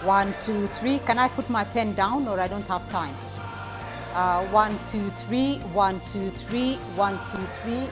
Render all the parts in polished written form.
1, 2, 3. Can I put my pen down or I don't have time? 1, 2, 3. 1, 2, 3. 1, 2, 3.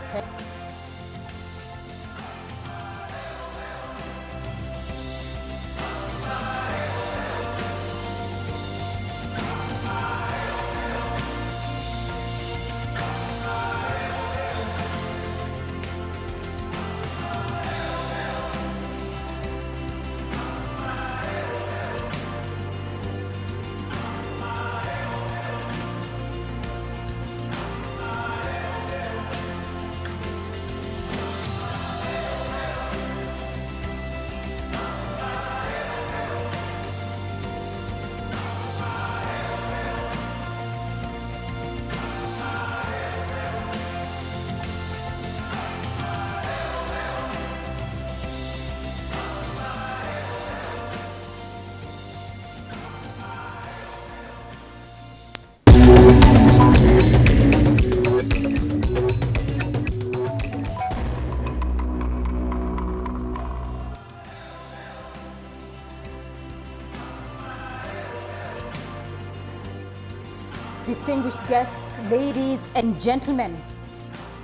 Distinguished guests, ladies and gentlemen,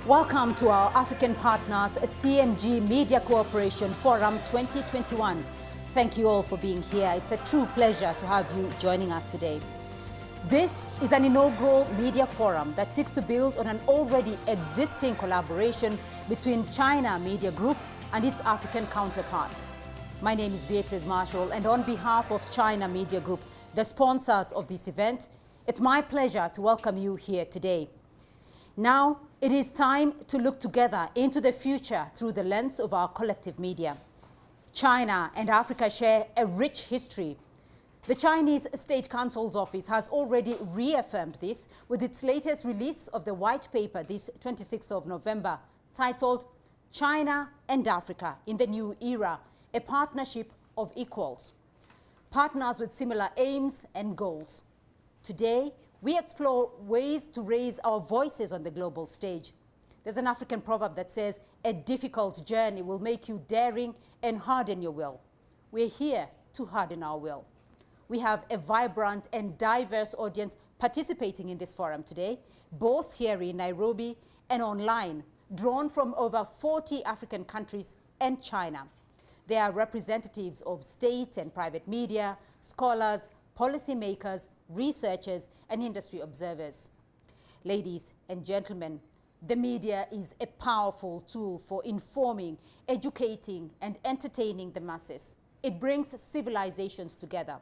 welcome to our African Partners CMG Media Cooperation Forum 2021. Thank you all for being here. It's a true pleasure to have you joining us today. This is an inaugural media forum that seeks to build on an already existing collaboration between China Media Group and its African counterparts. My name is Beatrice Marshall, and on behalf of China Media Group, the sponsors of this event, it's my pleasure to welcome you here today. Now, it is time to look together into the future through the lens of our collective media. China and Africa share a rich history. The Chinese State Council's office has already reaffirmed this with its latest release of the white paper this 26th of November, titled China and Africa in the New Era, a partnership of equals. Partners with similar aims and goals. Today, we explore ways to raise our voices on the global stage. There's an African proverb that says, a difficult journey will make you daring and harden your will. We're here to harden our will. We have a vibrant and diverse audience participating in this forum today, both here in Nairobi and online, drawn from over 40 African countries and China. They are representatives of state and private media, scholars, policymakers, researchers, and industry observers. Ladies and gentlemen, the media is a powerful tool for informing, educating, and entertaining the masses. It brings civilizations together.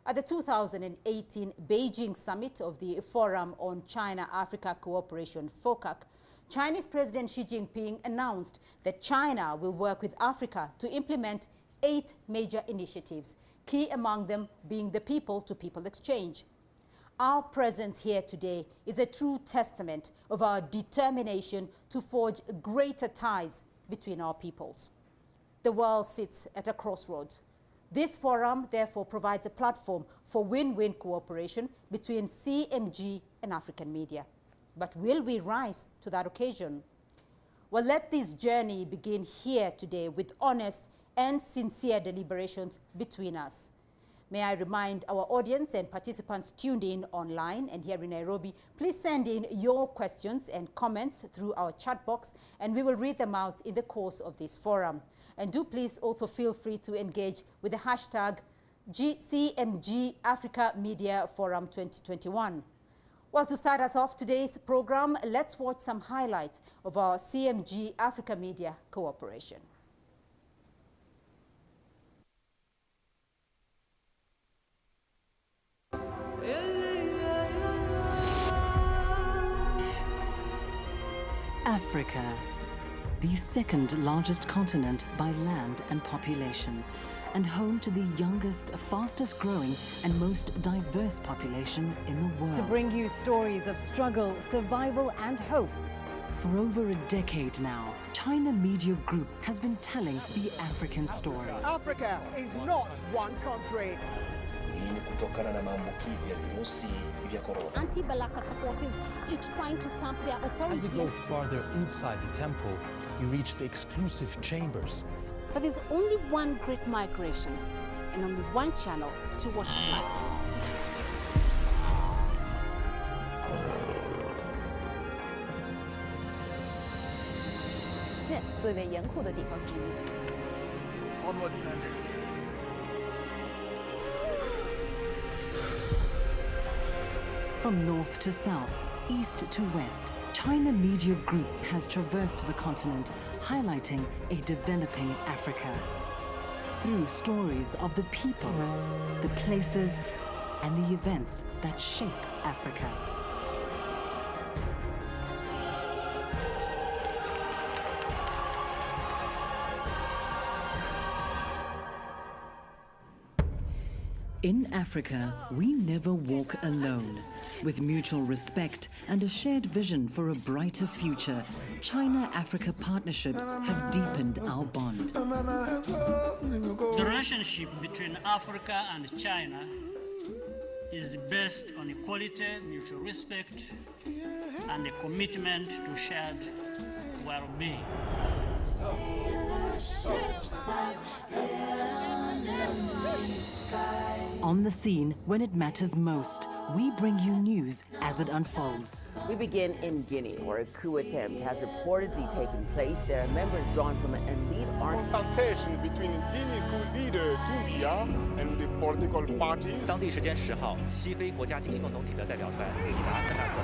At the 2018 Beijing Summit of the Forum on China-Africa Cooperation, FOCAC, Chinese President Xi Jinping announced that China will work with Africa to implement 8 major initiatives, key among them being the people-to-people exchange. Our presence here today is a true testament of our determination to forge greater ties between our peoples. The world sits at a crossroads. This forum, therefore, provides a platform for win-win cooperation between CMG and African media. But will we rise to that occasion? Well, let this journey begin here today with honest and sincere deliberations between us. May I remind our audience and participants tuned in online and here in Nairobi, please send in your questions and comments through our chat box, and we will read them out in the course of this forum. And do please also feel free to engage with the hashtag CMG Africa Media Forum 2021. Well, to start us off today's program, let's watch some highlights of our CMG Africa Media Cooperation. Africa, the second largest continent by land and population, and home to the youngest, fastest growing and most diverse population in the world. To bring you stories of struggle, survival and hope. For over a decade now, China Media Group has been telling the African story. Africa is not one country. Anti-Balaka supporters each trying to stamp their authority. As you go farther inside the temple, you reach the exclusive chambers. But there's only one great migration, and only one channel to watch it live. 最为严酷的地方之一。Onwards then. From north to south, east to west, China Media Group has traversed the continent, highlighting a developing Africa. Through stories of the people, the places, and the events that shape Africa. In Africa, we never walk alone. With mutual respect and a shared vision for a brighter future, China-Africa partnerships have deepened our bond. The relationship between Africa and China is based on equality, mutual respect, and a commitment to shared well-being. On the scene when it matters most, we bring you news as it unfolds. We begin in Guinea, where a coup attempt has reportedly taken place. There are members drawn from an elite army. Consultation between Guinea coup leader Doumbia and the political parties. 当地时间10号，西非国家经济共同体的代表团抵达丹麦克。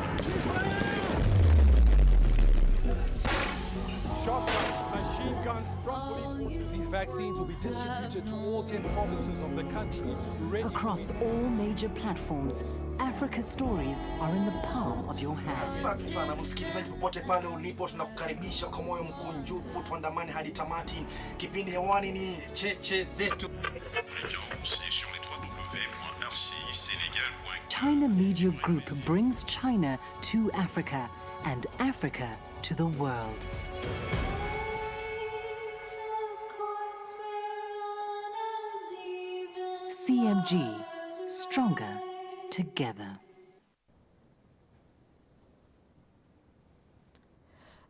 Shotguns, machine guns from police forces. These vaccines will be distributed to all 10 provinces of the country. Across all major platforms, Africa's stories are in the palm of your hands. Asante sana msikilizaji popote pale ulipo, tunakukaribisha kwa moyo mkunjufu, tuandamane hadi tamati. Kipindi hewani ni Cheche Zetu. China Media Group brings China to Africa and Africa to the world. CMG, stronger together.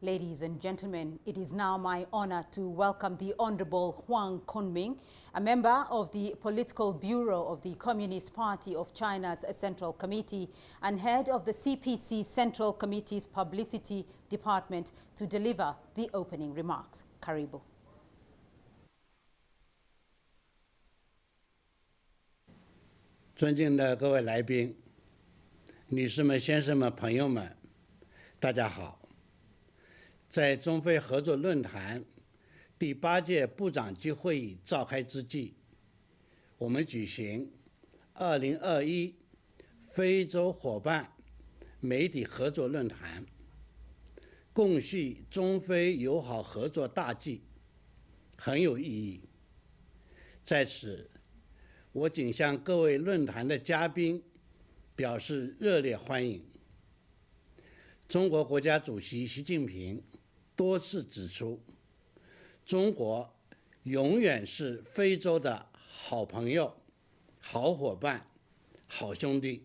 Ladies and gentlemen, it is now my honor to welcome the Honorable Huang Kunming, a member of the Political Bureau of the Communist Party of China's Central Committee and head of the CPC Central Committee's Publicity Department, to deliver the opening remarks. Karibu.尊敬的各位来宾、女士们、先生们、朋友们，大家好。在中非合作论坛第8届部长级会议召开之际，我们举行2021非洲伙伴媒体合作论坛，共叙中非友好合作大计，很有意义。在此，我谨向各位论坛的嘉宾表示热烈欢迎。中国国家主席习近平多次指出，中国永远是非洲的好朋友、好伙伴、好兄弟。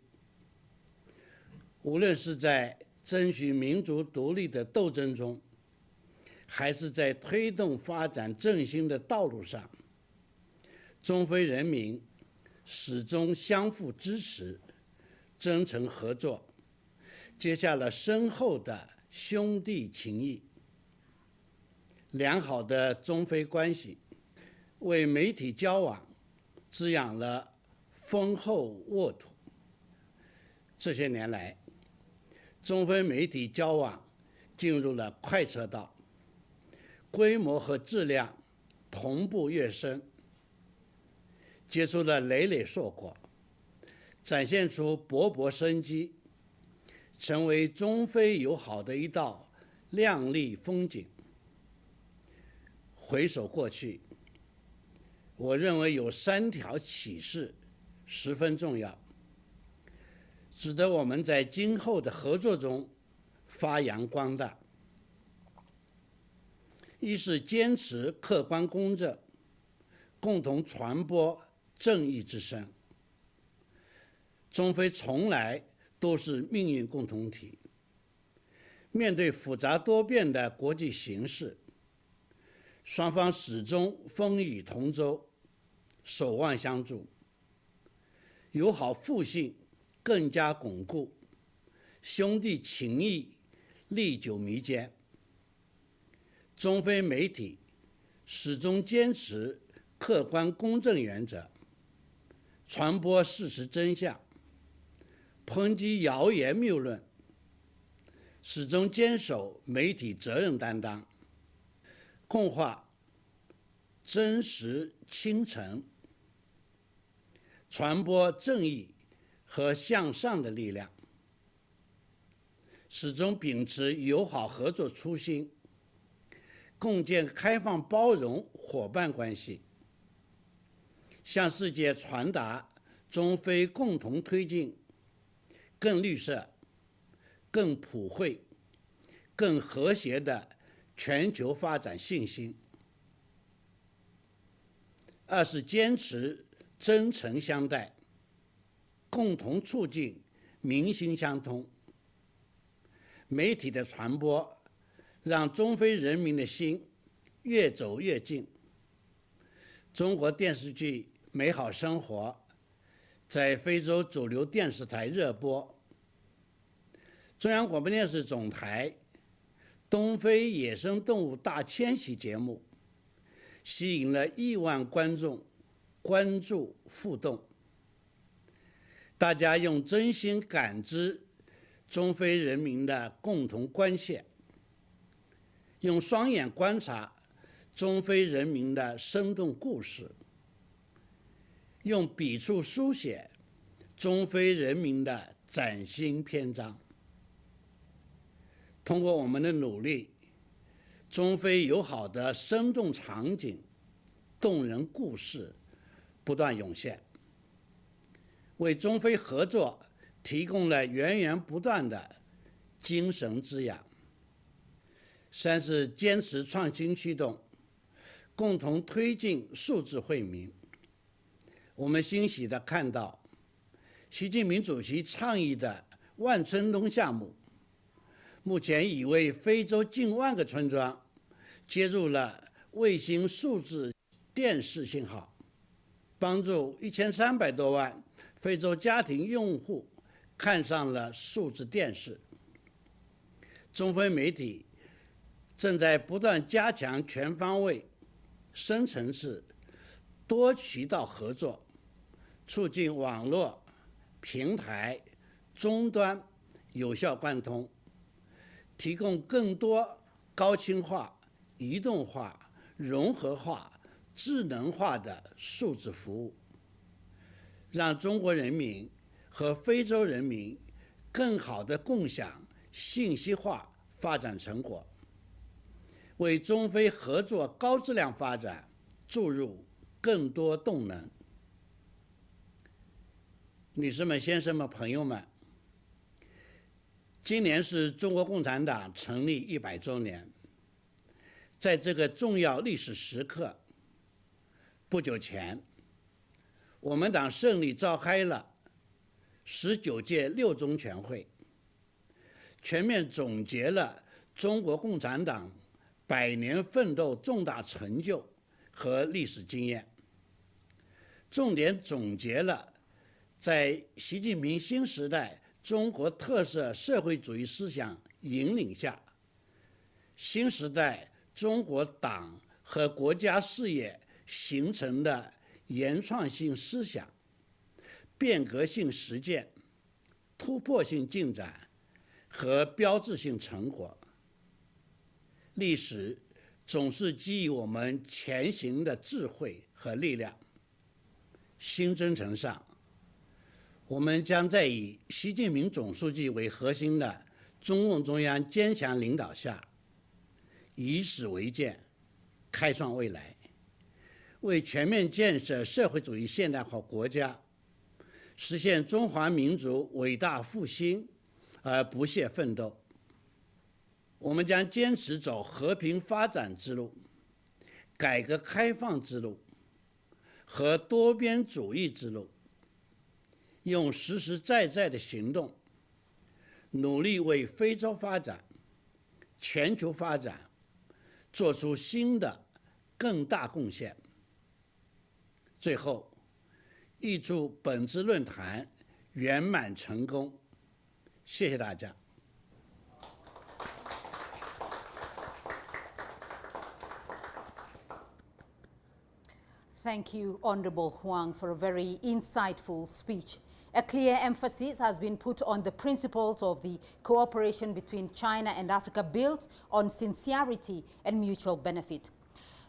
无论是在争取民族独立的斗争中，还是在推动发展振兴的道路上，中非人民始终相互支持、真诚合作，结下了深厚的兄弟情谊。良好的中非关系为媒体交往滋养了丰厚沃土。这些年来，中非媒体交往进入了快车道，规模和质量同步跃升，结出了累累硕果，展现出勃勃生机，成为中非友好的一道亮丽风景。回首过去，我认为有3条启示十分重要，值得我们在今后的合作中发扬光大。一是坚持客观公正，共同传播正义之声。中非从来都是命运共同体，面对复杂多变的国际形势，双方始终风雨同舟，守望相助，友好互信更加巩固，兄弟情谊历久弥坚。中非媒体始终坚持客观公正原则，传播事实真相，抨击谣言谬论，始终坚守媒体责任担当，控化真实清诚，传播正义和向上的力量，始终秉持友好合作初心，共建开放包容伙伴关系，向世界传达中非共同推进更绿色、更普惠、更和谐的全球发展信心。二是坚持真诚相待，共同促进民心相通。媒体的传播让中非人民的心越走越近。中国电视剧《美好生活》在非洲主流电视台热播，中央广播电视总台东非野生动物大迁徙节目吸引了亿万观众关注互动。大家用真心感知中非人民的共同关切，用双眼观察中非人民的生动故事，用笔触书写中非人民的崭新篇章。通过我们的努力，中非友好的生动场景、动人故事不断涌现，为中非合作提供了源源不断的精神滋养。三是坚持创新驱动，共同推进数字惠民。我们欣喜地看到，习近平主席倡议的万村通项目，目前已为非洲近万个村庄接入了卫星数字电视信号，帮助1300多万非洲家庭用户看上了数字电视。中非媒体正在不断加强全方位、深层次、多渠道合作，促进网络、平台、终端有效贯通，提供更多高清化、移动化、融合化、智能化的数字服务，让中国人民和非洲人民更好地共享信息化发展成果，为中非合作高质量发展注入更多动能。女士们、先生们、朋友们，今年是中国共产党成立100周年。在这个重要历史时刻，不久前，我们党胜利召开了19届6中全会，全面总结了中国共产党100年奋斗重大成就和历史经验，重点总结了在习近平新时代中国特色社会主义思想引领下，新时代中国党和国家事业形成的原创性思想、变革性实践、突破性进展和标志性成果。历史总是给予我们前行的智慧和力量。新征程上，我们将在以习近平总书记为核心的中共中央坚强领导下，以史为鉴，开创未来，为全面建设社会主义现代化国家，实现中华民族伟大复兴而不懈奋斗。我们将坚持走和平发展之路、改革开放之路和多边主义之路，用实实在在的行动，努力为非洲发展、全球发展做出新的更大贡献。最后，预祝本次论坛圆满成功。谢谢大家。Thank you, Honorable Huang, for a very insightful speech. A clear emphasis has been put on the principles of the cooperation between China and Africa built on sincerity and mutual benefit.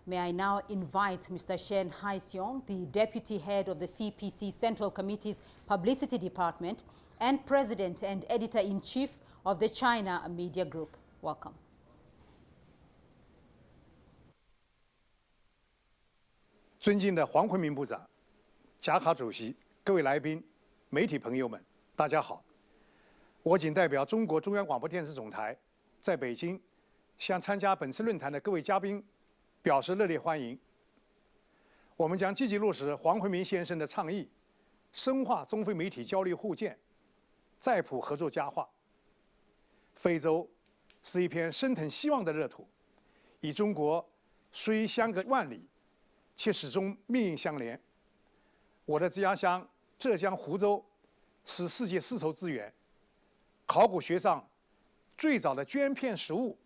May I now invite Mr. Shen Haixiong, the Deputy Head of the CPC Central Committee's Publicity Department and President and Editor-in-Chief of the China Media Group. Welcome. 尊敬的黄坤明部长、贾卡主席、各位来宾、媒体朋友们，大家好！我谨代表中国中央广播电视总台，在北京向参加本次论坛的各位嘉宾表示热烈欢迎。我们将积极落实黄坤明先生的倡议，深化中非媒体交流互鉴，再谱合作佳话。非洲是一片升腾希望的热土，与中国虽相隔万里，却始终命运相连。我的家乡浙江湖州是世界丝绸之源，考古学上最早的绢片实物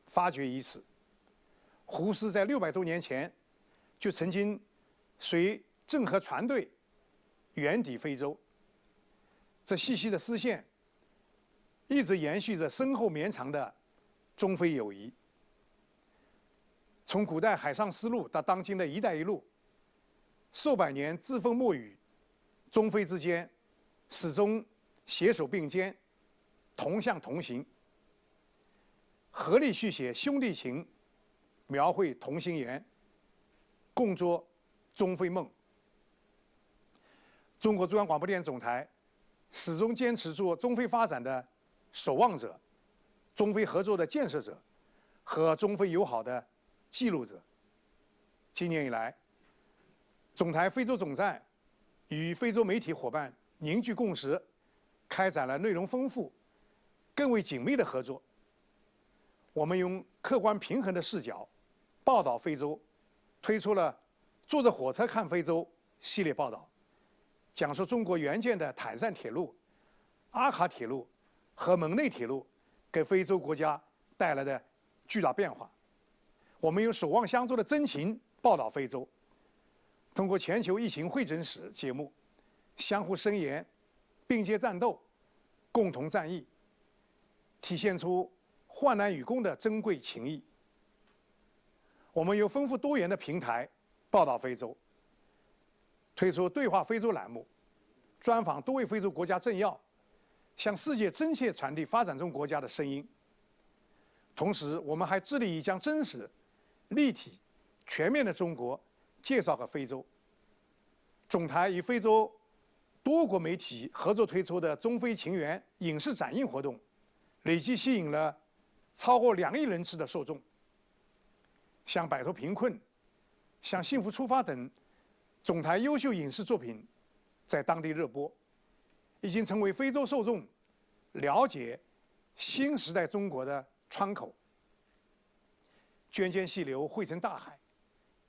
发掘于此。胡适在600多年前就曾经随郑和船队远抵非洲。这细细的丝线一直延续着深厚绵长的中非友谊。从古代海上丝路到当今的一带一路，数百年栉风沐雨，中非之间始终携手并肩，同向同行，合力续写兄弟情，描绘同心圆，共作中非梦。中国中央广播电视总台始终坚持做中非发展的守望者、中非合作的建设者和中非友好的记录者。今年以来，总台非洲总站与非洲媒体伙伴凝聚共识，开展了内容丰富、更为紧密的合作。我们用客观平衡的视角报道非洲，推出了“坐着火车看非洲”系列报道，讲述中国援建的坦赞铁路、阿卡铁路和蒙内铁路给非洲国家带来的巨大变化。我们用守望相助的真情报道非洲，通过全球疫情会诊史节目，相互声援、并肩战斗、共同战役，体现出患难与共的珍贵情谊。我们用丰富多元的平台报道非洲，推出对话非洲栏目，专访多位非洲国家政要，向世界真切传递发展中国家的声音。同时，我们还致力于将真实、立体、全面的中国介绍给非洲。总台与非洲多国媒体合作推出的中非情缘影视展映活动，累计吸引了超过2亿人次的受众。像《摆脱贫困》、像《幸福出发》等总台优秀影视作品在当地热播，已经成为非洲受众了解新时代中国的窗口。涓涓细流汇成大海，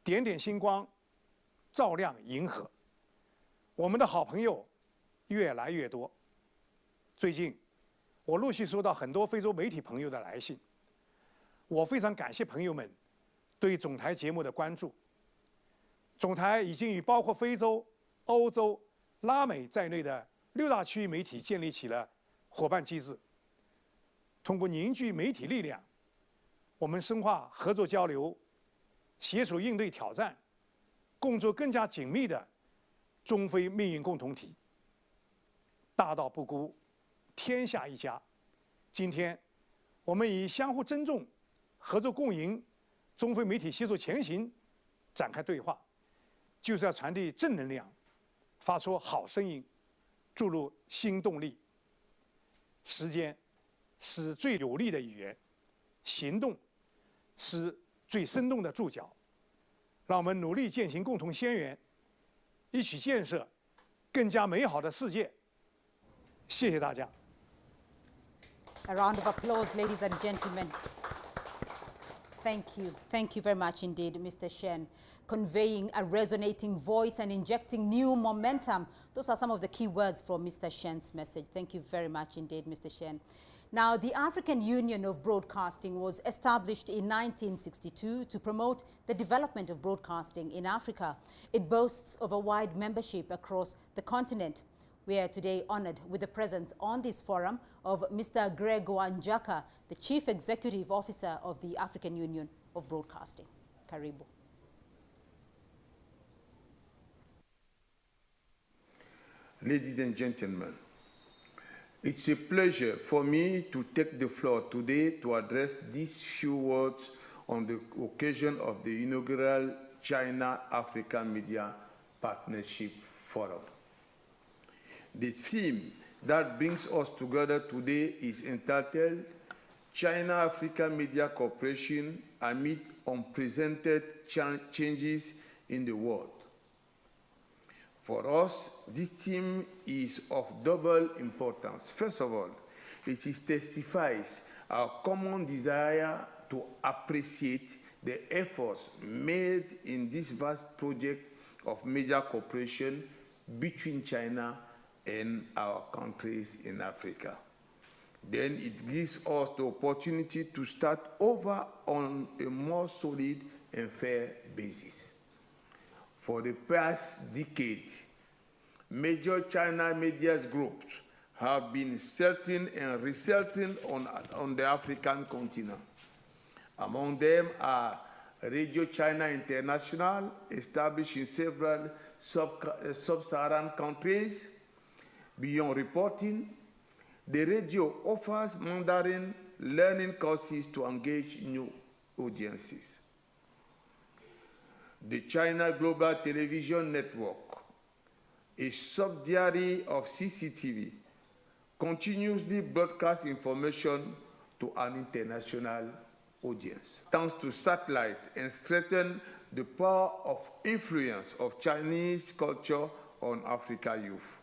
点点星光照亮银河。我们的好朋友越来越多。最近，我陆续收到很多非洲媒体朋友的来信，我非常感谢朋友们对总台节目的关注。总台已经与包括非洲、欧洲、拉美在内的6大区域媒体建立起了伙伴机制。通过凝聚媒体力量，我们深化合作交流，携手应对挑战，共筑更加紧密的中非命运共同体。大道不孤，天下一家。今天，我们以相互尊重、合作共赢、中非媒体携手前行展开对话，就是要传递正能量，发出好声音，注入新动力。时间是最有力的语言，行动是最生动的注脚。让我们努力践行共同宣言，一起建设更加美好的世界。谢谢大家。A round of applause, ladies and gentlemen. Thank you. Thank you very much indeed, Mr. Shen, conveying a resonating voice and injecting new momentum. Those are some of the key words from Mr. Shen's message. Thank you very much indeed, Mr. Shen. Now, the African Union of Broadcasting was established in 1962 to promote the development of broadcasting in Africa. It boasts of a wide membership across the continent. We are today honored with the presence on this forum of Mr. Gregoire Njaka, the Chief Executive Officer of the African Union of Broadcasting. Karibu. Ladies and gentlemen, it's a pleasure for me to take the floor today to address these few words on the occasion of the inaugural China-Africa Media Partnership Forum. The theme that brings us together today is entitled China-Africa Media Cooperation Amid Unprecedented Changes in the World. For us, this theme is of double importance. First of all, it testifies our common desire to appreciate the efforts made in this vast project of media cooperation between China and our countries in Africa. Then it gives us the opportunity to start over on a more solid and fair basis. For the past decade, major China media groups have been setting and resetting on the African continent. Among them are Radio China International, established in several sub-Saharan countries. Beyond reporting, the radio offers Mandarin learning courses to engage new audiences. The China Global Television Network, a subsidiary of CCTV, continuously broadcasts information to an international audience. Thanks to satellite and strengthen the power of influence of Chinese culture on Africa youth.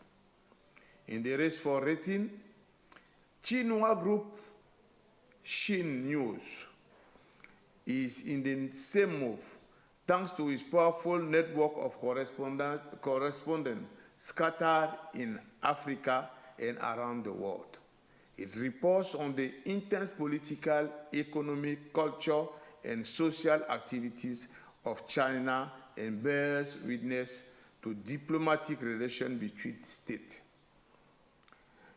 In the race for rating, Xinhua Group Xin News is in the same move, thanks to its powerful network of correspondents scattered in Africa and around the world. It reports on the intense political, economic, cultural, and social activities of China and bears witness to diplomatic relations between states.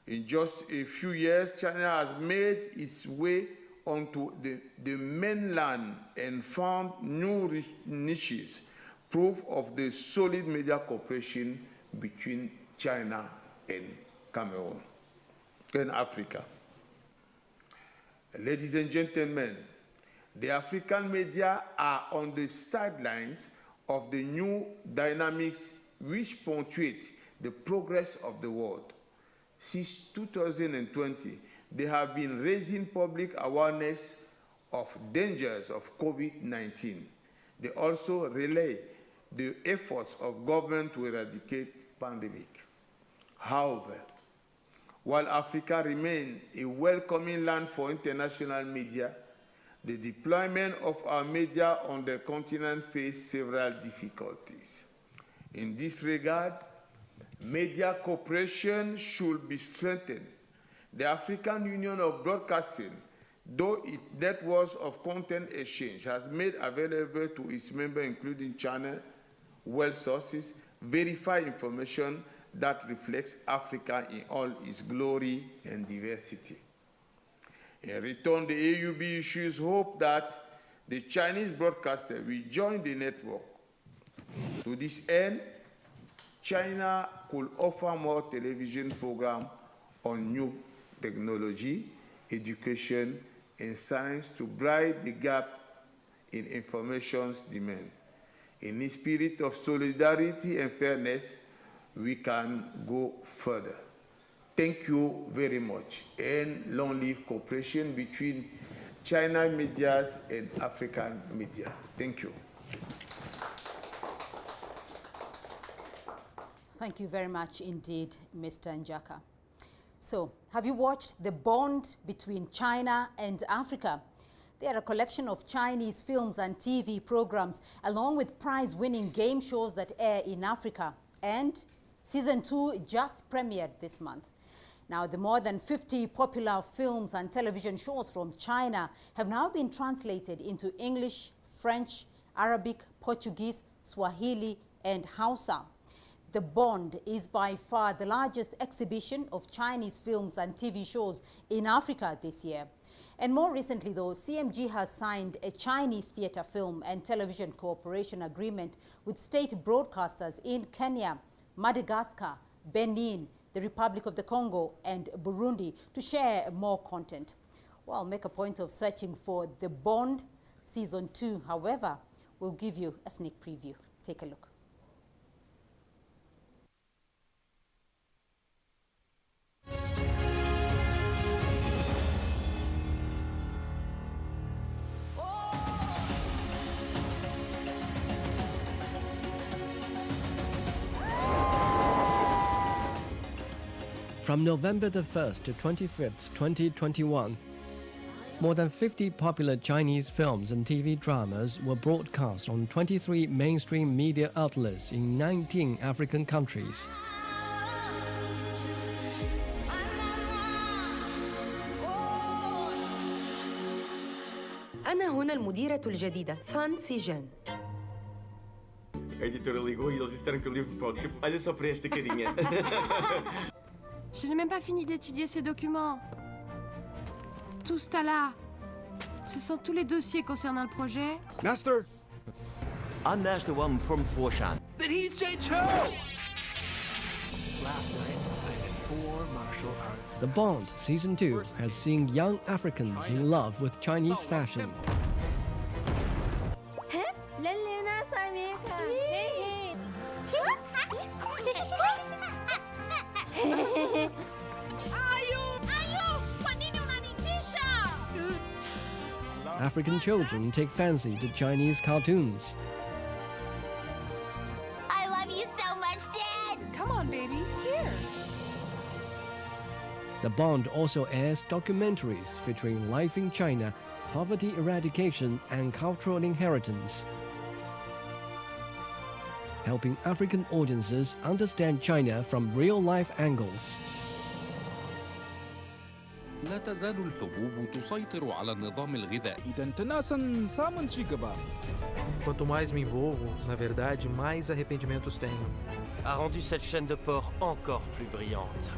In just a few years, China has made its way onto the mainland and found new niches, proof of the solid media cooperation between China and Cameroon and Africa. Ladies and gentlemen, the African media are on the sidelines of the new dynamics which punctuate the progress of the world. Since 2020, they have been raising public awareness of dangers of COVID-19. They also relay the efforts of government to eradicate the pandemic. However, while Africa remains a welcoming land for international media, the deployment of our media on the continent faces several difficulties. In this regard, media cooperation should be strengthened. The African Union of Broadcasting, though its networks of content exchange has made available to its members, including channel, well sources, verify information that reflects Africa in all its glory and diversity. In return, the AUB issues hope that the Chinese broadcaster will join the network. To this end, China could offer more television programs on new technology, education, and science to bridge the gap in information's demand. In the spirit of solidarity and fairness, we can go further. Thank you very much, and long live cooperation between China media and African media. Thank you. Thank you very much indeed, Mr. Njaka. So, have you watched the bond between China and Africa? They are a collection of Chinese films and TV programs, along with prize-winning game shows that air in Africa. And Season 2 just premiered this month. Now, the more than 50 popular films and television shows from China have now been translated into English, French, Arabic, Portuguese, Swahili, and Hausa. The Bond is by far the largest exhibition of Chinese films and TV shows in Africa this year. And more recently, though, CMG has signed a Chinese theatre film and television cooperation agreement with state broadcasters in Kenya, Madagascar, Benin, the Republic of the Congo, and Burundi to share more content. Well, make a point of searching for The Bond Season 2. However, we'll give you a sneak preview. Take a look. From November the 1st to 25th, 2021, more than 50 popular Chinese films and TV dramas were broadcast on 23 mainstream media outlets in 19 African countries. أنا هنا المديرة الجديدة فان سيجان. A editora ligou e eles disseram que o livro pode ser... Olha só para esta carinha. Je n'ai même pas fini d'étudier ces documents. Tout ça là, ce sont tous les dossiers concernant le projet. Master! I'm Master One from Foshan. Then he's changed her! Last night, I did 4 martial arts. The Bond Season 2 has seen young Africans in love with Chinese fashion. African children take fancy to Chinese cartoons. I love you so much, Dad! Come on, baby, here! The Bond also airs documentaries featuring life in China, poverty eradication, and cultural inheritance, helping African audiences understand China from real-life angles. لا تزال الحبوب تسيطر على النظام الغذائي. Quanto mais me envolvo, na verdade, mais arrependimentos tenho. A rendu cette chaîne de porc encore plus brillante.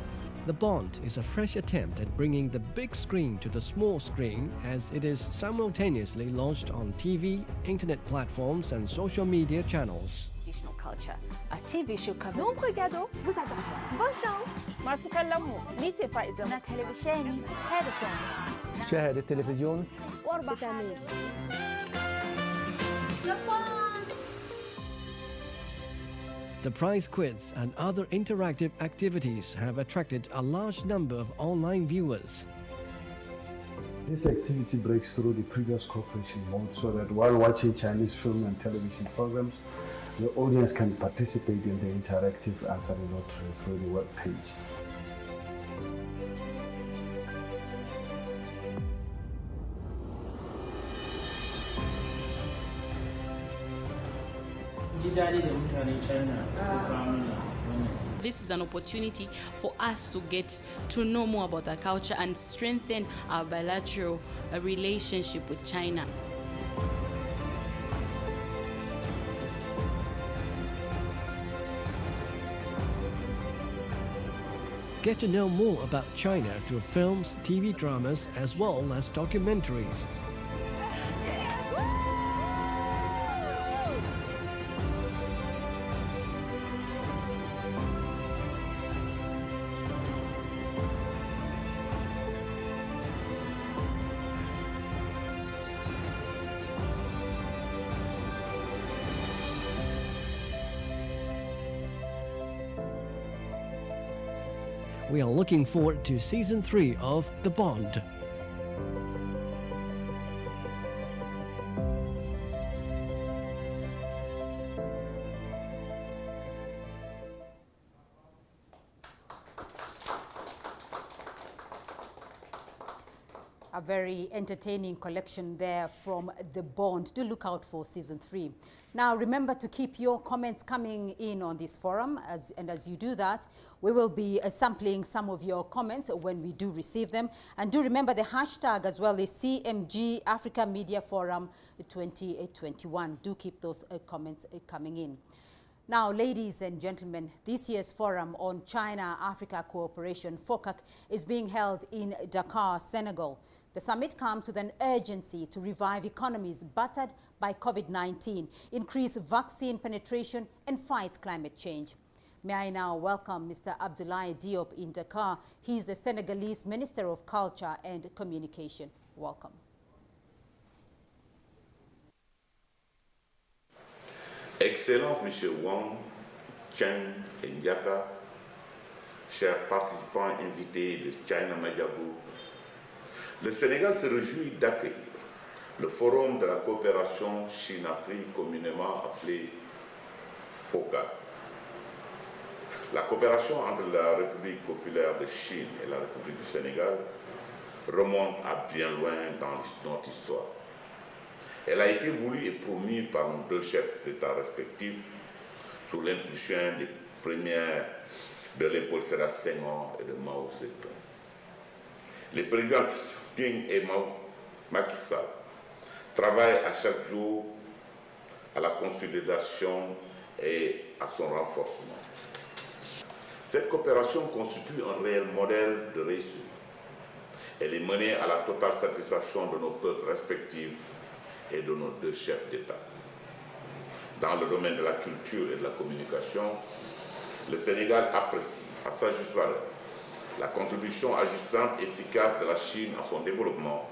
The Bond is a fresh attempt at bringing the big screen to the small screen, as it is simultaneously launched on TV, internet platforms, and social media channels. Culture. A TV show covers. Donc regardons, vous adorez. Bonne chance. Masu kallonmu, ni ce Faiza. Na televisheni, headphones. شاهد التلفزيون. قرب تاني. The prize quiz and other interactive activities have attracted a large number of online viewers. This activity breaks through the previous cooperation mode so that while watching Chinese film and television programs, the audience can participate in the interactive answer lottery through the web page. This is an opportunity for us to get to know more about our culture and strengthen our bilateral relationship with China. Get to know more about China through films, TV dramas, as well as documentaries. We are looking forward to Season 3 of The Bond. A very entertaining collection there from The Bond. Do look out for season 3. Now, remember to keep your comments coming in on this forum. As you do that, we will be sampling some of your comments when we do receive them. And do remember the hashtag as well is CMG Africa Media Forum 2021. Do keep those comments coming in. Now, ladies and gentlemen, this year's Forum on China-Africa Cooperation, FOCAC, is being held in Dakar, Senegal. The summit comes with an urgency to revive economies battered by COVID-19, increase vaccine penetration, and fight climate change. May I now welcome Mr. Abdoulaye Diop in Dakar. He is the Senegalese Minister of Culture and Communication. Welcome. Excellences, Monsieur Wang, Chen et Ndiaka, chers participants invités de China Media Group, le Sénégal se réjouit d'accueillir le Forum de la coopération Chine-Afrique, communément appelé FOCAC. La coopération entre la République populaire de Chine et la République du Sénégal remonte à bien loin dans notre histoire. Elle a été voulue et promue par nos deux chefs d'État respectifs sous l'impulsion des premières de l'épaule Sédar Senghor et de Mao Zedong. Les présidents Xi Jinping et Macky Sall travaillent à chaque jour à la consolidation et à son renforcement. Cette coopération constitue un réel modèle de réussite. Elle est menée à la totale satisfaction de nos peuples respectifs et de nos deux chefs d'État. Dans le domaine de la culture et de la communication, le Sénégal apprécie à sa juste valeur la contribution agissante et efficace de la Chine à son développement,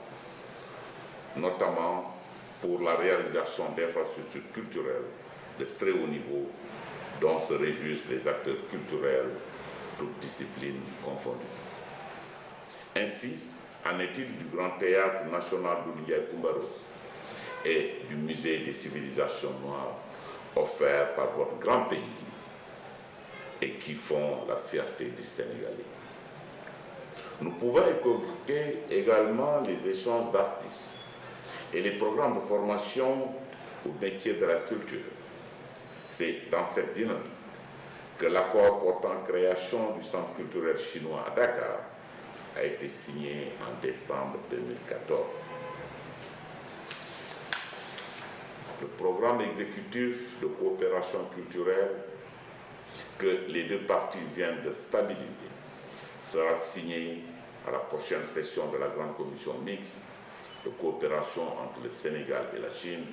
notamment pour la réalisation d'infrastructures culturelles de très haut niveau dont se réjouissent les acteurs culturels, toutes disciplines confondues. Ainsi, en est-il du Grand Théâtre national d'Ouliya Kumbaros et du Musée des civilisations noires offert par votre grand pays et qui font la fierté des Sénégalais. Nous pouvons écouter également les échanges d'artistes et les programmes de formation au métier de la culture. C'est dans cette dynamique que l'accord portant création du Centre culturel chinois à Dakar a été signé en décembre 2014. Le programme exécutif de coopération culturelle que les deux parties viennent de stabiliser sera signé à la prochaine session de la Grande Commission mixte de coopération entre le Sénégal et la Chine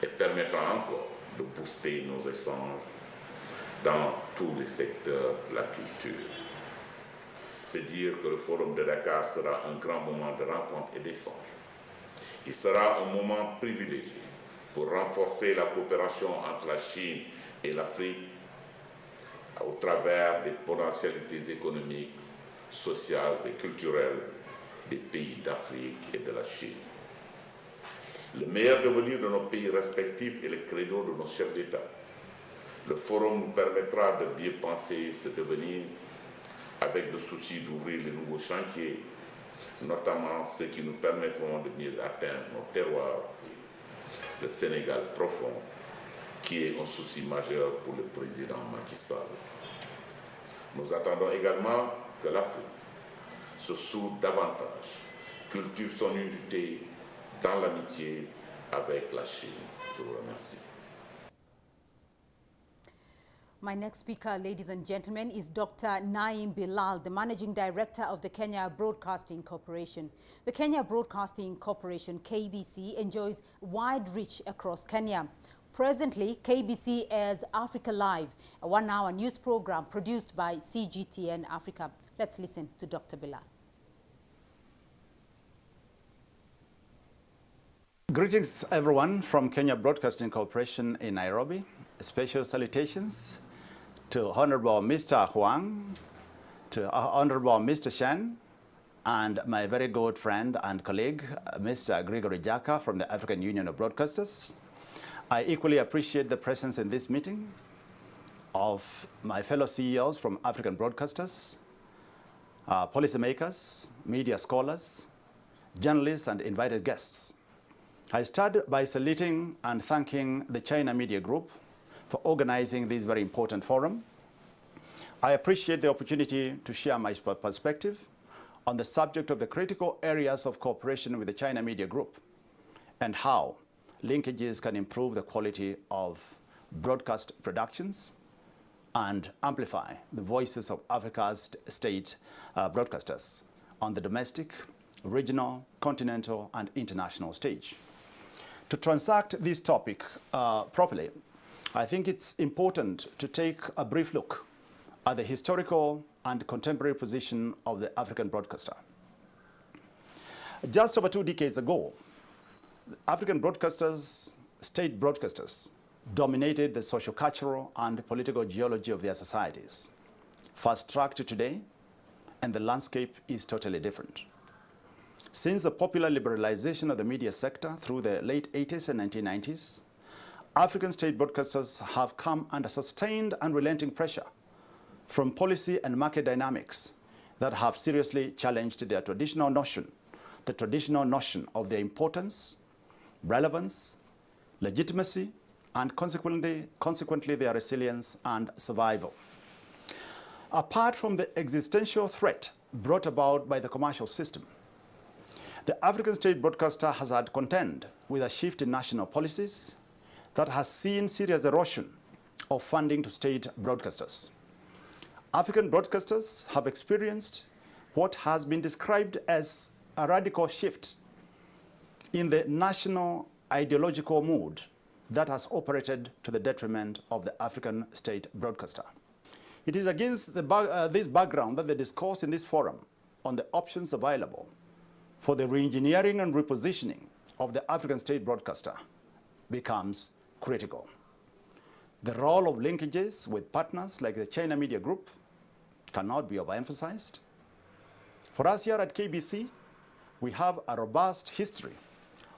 et permettra encore de booster nos échanges dans tous les secteurs de la culture. C'est dire que le Forum de Dakar sera un grand moment de rencontre et d'échange. Il sera un moment privilégié pour renforcer la coopération entre la Chine et l'Afrique au travers des potentialités économiques, sociales et culturelles des pays d'Afrique et de la Chine. Le meilleur devenir de nos pays respectifs est le credo de nos chefs d'État. Le forum nous permettra de bien penser ce devenir avec le souci d'ouvrir les nouveaux chantiers, notamment ceux qui nous permettront de mieux atteindre nos terroirs, le Sénégal profond, qui est un souci majeur pour le président Macky Sall. Nous attendons également que l'Afrique se soude davantage, cultive son unité dans l'amitié avec la Chine. Je vous remercie. My next speaker, ladies and gentlemen, is Dr. Naim Bilal, the Managing Director of the Kenya Broadcasting Corporation. The Kenya Broadcasting Corporation, KBC, enjoys wide reach across Kenya. Presently, KBC airs Africa Live, a one-hour news program produced by CGTN Africa. Let's listen to Dr. Bilal. Greetings, everyone, from Kenya Broadcasting Corporation in Nairobi. Special salutations to Honorable Mr. Huang, to Honorable Mr. Shen, and my very good friend and colleague, Mr. Gregory Jaka from the African Union of Broadcasters. I equally appreciate the presence in this meeting of my fellow CEOs from African broadcasters, policymakers, media scholars, journalists, and invited guests. I start by saluting and thanking the China Media Group for organizing this very important forum. I appreciate the opportunity to share my perspective on the subject of the critical areas of cooperation with the China Media Group and how linkages can improve the quality of broadcast productions and amplify the voices of Africa's state broadcasters on the domestic, regional, continental, and international stage. To transact this topic properly, I think it's important to take a brief look at the historical and contemporary position of the African broadcaster. Just over 2 decades ago, African broadcasters, state broadcasters, dominated the socio-cultural and political geology of their societies. Fast-tracked to today, and the landscape is totally different. Since the popular liberalization of the media sector through the late 80s and 1990s, African state broadcasters have come under sustained and unrelenting pressure from policy and market dynamics that have seriously challenged their traditional notion, the traditional notion of their importance, relevance, legitimacy, and consequently their resilience and survival. Apart from the existential threat brought about by the commercial system, the African state broadcaster has had to contend with a shift in national policies that has seen serious erosion of funding to state broadcasters. African broadcasters have experienced what has been described as a radical shift in the national ideological mood that has operated to the detriment of the African state broadcaster. It is against this background that the discourse in this forum on the options available for the re-engineering and repositioning of the African state broadcaster becomes critical. The role of linkages with partners like the China Media Group cannot be overemphasized. For us here at KBC, we have a robust history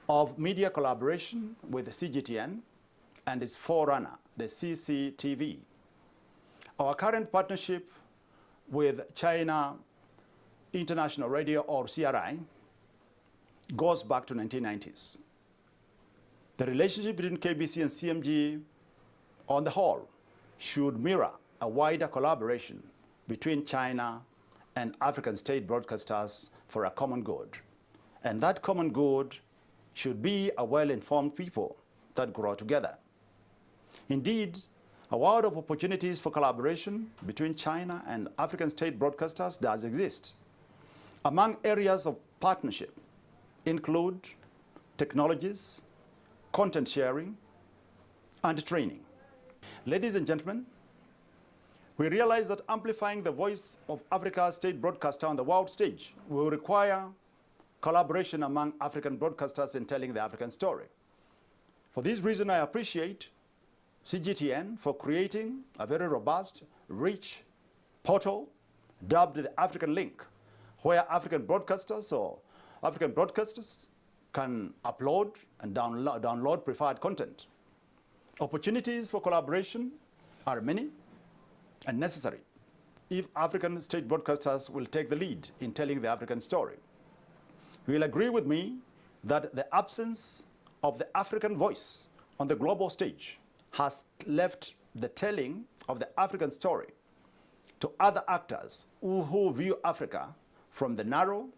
of media collaboration with the CGTN and its forerunner, the CCTV. Our current partnership with China International Radio, or CRI, goes back to 1990s. The relationship between KBC and CMG on the whole should mirror a wider collaboration between China and African state broadcasters for a common good. And that common good should be a well-informed people that grow together. Indeed, a world of opportunities for collaboration between China and African state broadcasters does exist. Among areas of partnership include technologies, content sharing, and training. Ladies and gentlemen, we realize that amplifying the voice of Africa's state broadcaster on the world stage will require collaboration among African broadcasters in telling the African story. For this reason, I appreciate CGTN for creating a very robust, rich portal dubbed the African Link, where African broadcasters can upload and download preferred content. Opportunities for collaboration are many and necessary if African state broadcasters will take the lead in telling the African story. You will agree with me that the absence of the African voice on the global stage has left the telling of the African story to other actors who view Africa from the narrow,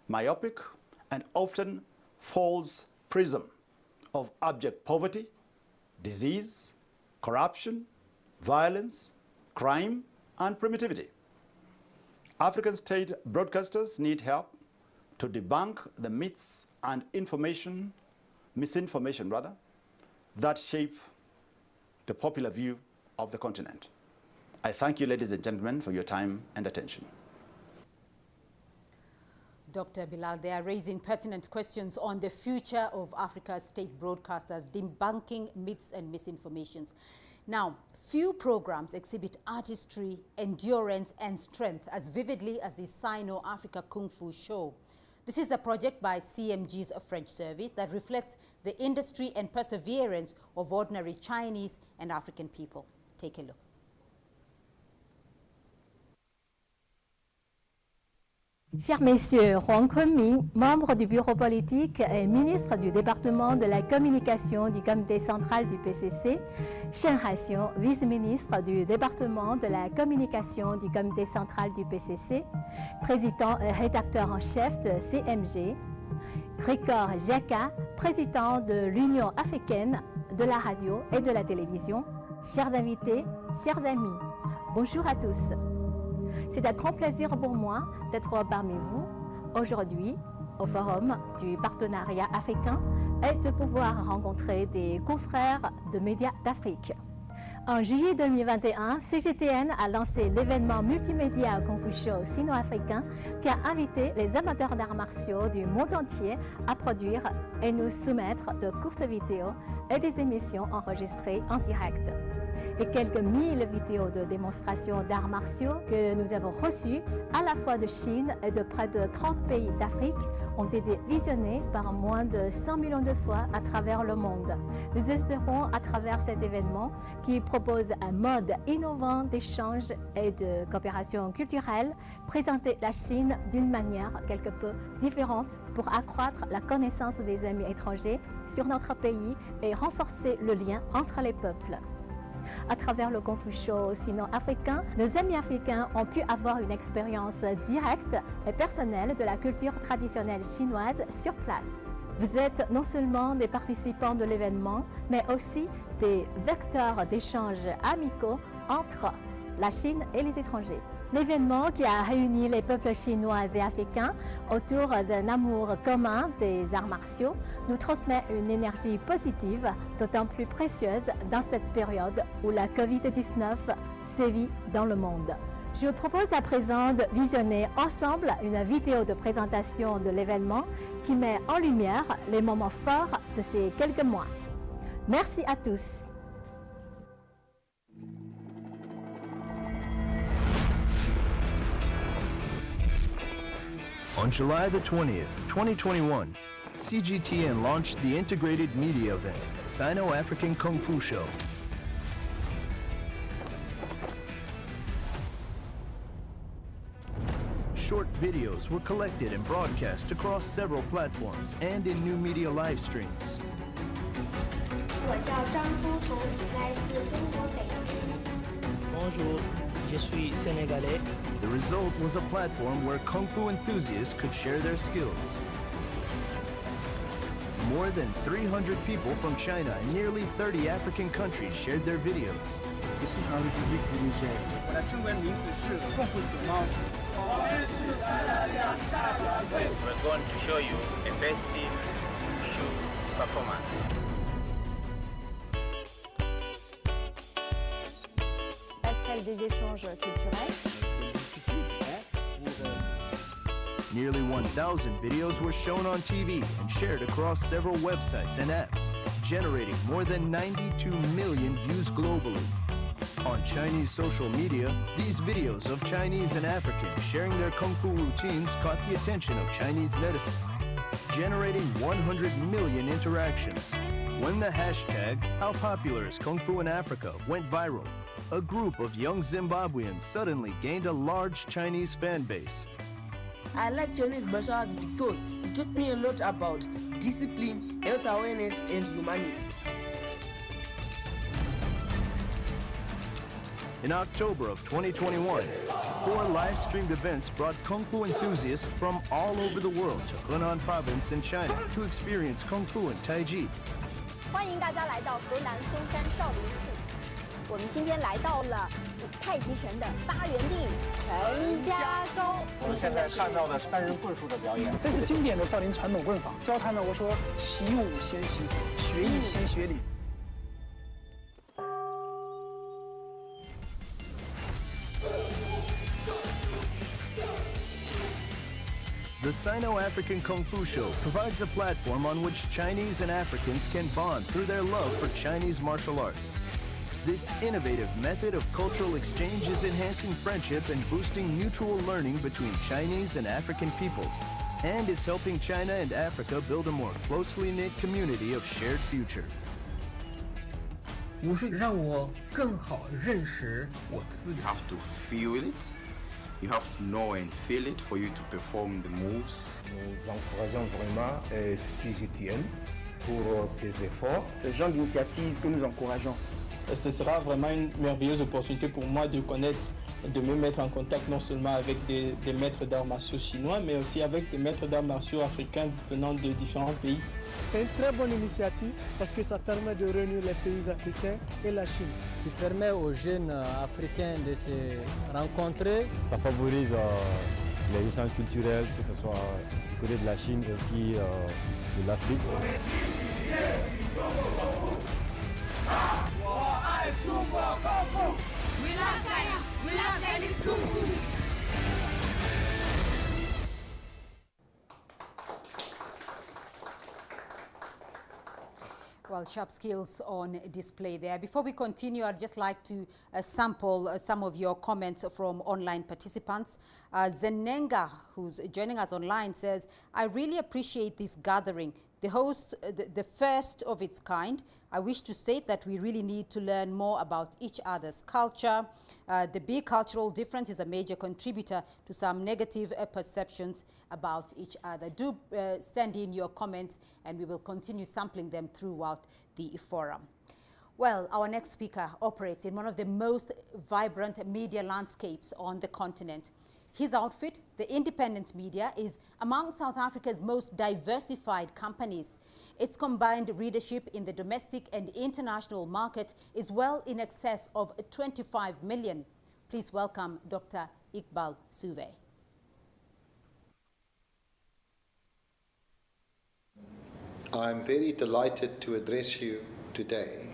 myopic, and often false prism of abject poverty, disease, corruption, violence, crime, and primitivity. African state broadcasters need help to debunk the myths and misinformation that shape the popular view of the continent. I thank you, ladies and gentlemen, for your time and attention. Dr. Bilal, they are raising pertinent questions on the future of Africa's state broadcasters, debunking myths and misinformations. Now, few programs exhibit artistry, endurance, and strength as vividly as the Sino-Africa Kung Fu show. This is a project by CMG's French service that reflects the industry and perseverance of ordinary Chinese and African people. Take a look. Chers messieurs, Huang Kunming, membre du bureau politique et ministre du département de la communication du comité central du PCC, Shen Haixiong, vice-ministre du département de la communication du comité central du PCC, président et rédacteur en chef de CMG, Grégor Jaka, président de l'Union africaine de la radio et de la télévision, chers invités, chers amis, bonjour à tous. C'est un grand plaisir pour moi d'être parmi vous aujourd'hui au Forum du partenariat africain et de pouvoir rencontrer des confrères de médias d'Afrique. En juillet 2021, CGTN a lancé l'événement multimédia Kung Fu Show sino-africain qui a invité les amateurs d'arts martiaux du monde entier à produire et nous soumettre de courtes vidéos et des émissions enregistrées en direct. Les quelques 1000 vidéos de démonstration d'arts martiaux que nous avons reçues à la fois de Chine et de près de 30 pays d'Afrique ont été visionnées par moins de 100 millions de fois à travers le monde. Nous espérons à travers cet événement qui propose un mode innovant d'échange et de coopération culturelle, présenter la Chine d'une manière quelque peu différente pour accroître la connaissance des amis étrangers sur notre pays et renforcer le lien entre les peuples. À travers le Kung Fu Show sino-africain, nos amis africains ont pu avoir une expérience directe et personnelle de la culture traditionnelle chinoise sur place. Vous êtes non seulement des participants de l'événement, mais aussi des vecteurs d'échanges amicaux entre la Chine et les étrangers. L'événement qui a réuni les peuples chinois et africains autour d'un amour commun des arts martiaux nous transmet une énergie positive, d'autant plus précieuse dans cette période où la Covid-19 sévit dans le monde. Je vous propose à présent de visionner ensemble une vidéo de présentation de l'événement qui met en lumière les moments forts de ces quelques mois. Merci à tous. On July the 20th, 2021, CGTN launched the integrated media event, Sino-African Kung Fu Show. Short videos were collected and broadcast across several platforms and in new media live streams. Bonjour, je suis Senegalese. The result was a platform where Kung Fu enthusiasts could share their skills. More than 300 people from China and nearly 30 African countries shared their videos. Ici en République du Niger. We're going to show you a best in show performance. Passerelle des échanges culturels. Nearly 1,000 videos were shown on TV and shared across several websites and apps, generating more than 92 million views globally. On Chinese social media, these videos of Chinese and Africans sharing their Kung Fu routines caught the attention of Chinese netizens, generating 100 million interactions. When the hashtag "How popular is Kung Fu in Africa" went viral, a group of young Zimbabweans suddenly gained a large Chinese fan base. I like Chinese martial arts because it taught me a lot about discipline, health awareness, and humanity. In October of 2021, 4 live-streamed events brought Kung Fu enthusiasts from all over the world to Henan Province in China to experience Kung Fu and Tai Chi. 欢迎大家来到河南嵩山少林寺。我们今天来到了太极拳的发源地陈家沟。我们现在看到的3人棍术的表演，这是经典的少林传统棍法。教他们我说习武先习，学艺先学礼。 The Sino-African Kung Fu Show provides a platform on which Chinese and Africans can bond through their love for Chinese martial arts. This innovative method of cultural exchange is enhancing friendship and boosting mutual learning between Chinese and African peoples, and is helping China and Africa build a more closely knit community of shared future. 武术让我更好认识我自己。 Have to feel it, You have to know and feel it for you to perform the moves. Nous encourageons vraiment CGTN pour ses efforts. C'est le genre d'initiative que nous encourageons. Ce sera vraiment une merveilleuse opportunité pour moi de connaître, de me mettre en contact non seulement avec des maîtres d'arts martiaux chinois, mais aussi avec des maîtres d'arts martiaux africains venant de différents pays. C'est une très bonne initiative parce que ça permet de réunir les pays africains et la Chine. Qui permet aux jeunes africains de se rencontrer. Ça favorise les échanges culturels, que ce soit du côté de la Chine et aussi de l'Afrique. Well, sharp skills on display there. Before we continue, I'd just like to sample some of your comments from online participants. Zenenga, who's joining us online, says, I really appreciate this gathering. The host, the first of its kind. I wish to state that we really need to learn more about each other's culture. The big cultural difference is a major contributor to some negative perceptions about each other. Do send in your comments and we will continue sampling them throughout the forum. Well, our next speaker operates in one of the most vibrant media landscapes on the continent. His outfit, the independent media, is among South Africa's most diversified companies. Its combined readership in the domestic and international market is well in excess of 25 million. Please welcome Dr. Iqbal Suve. I'm very delighted to address you today,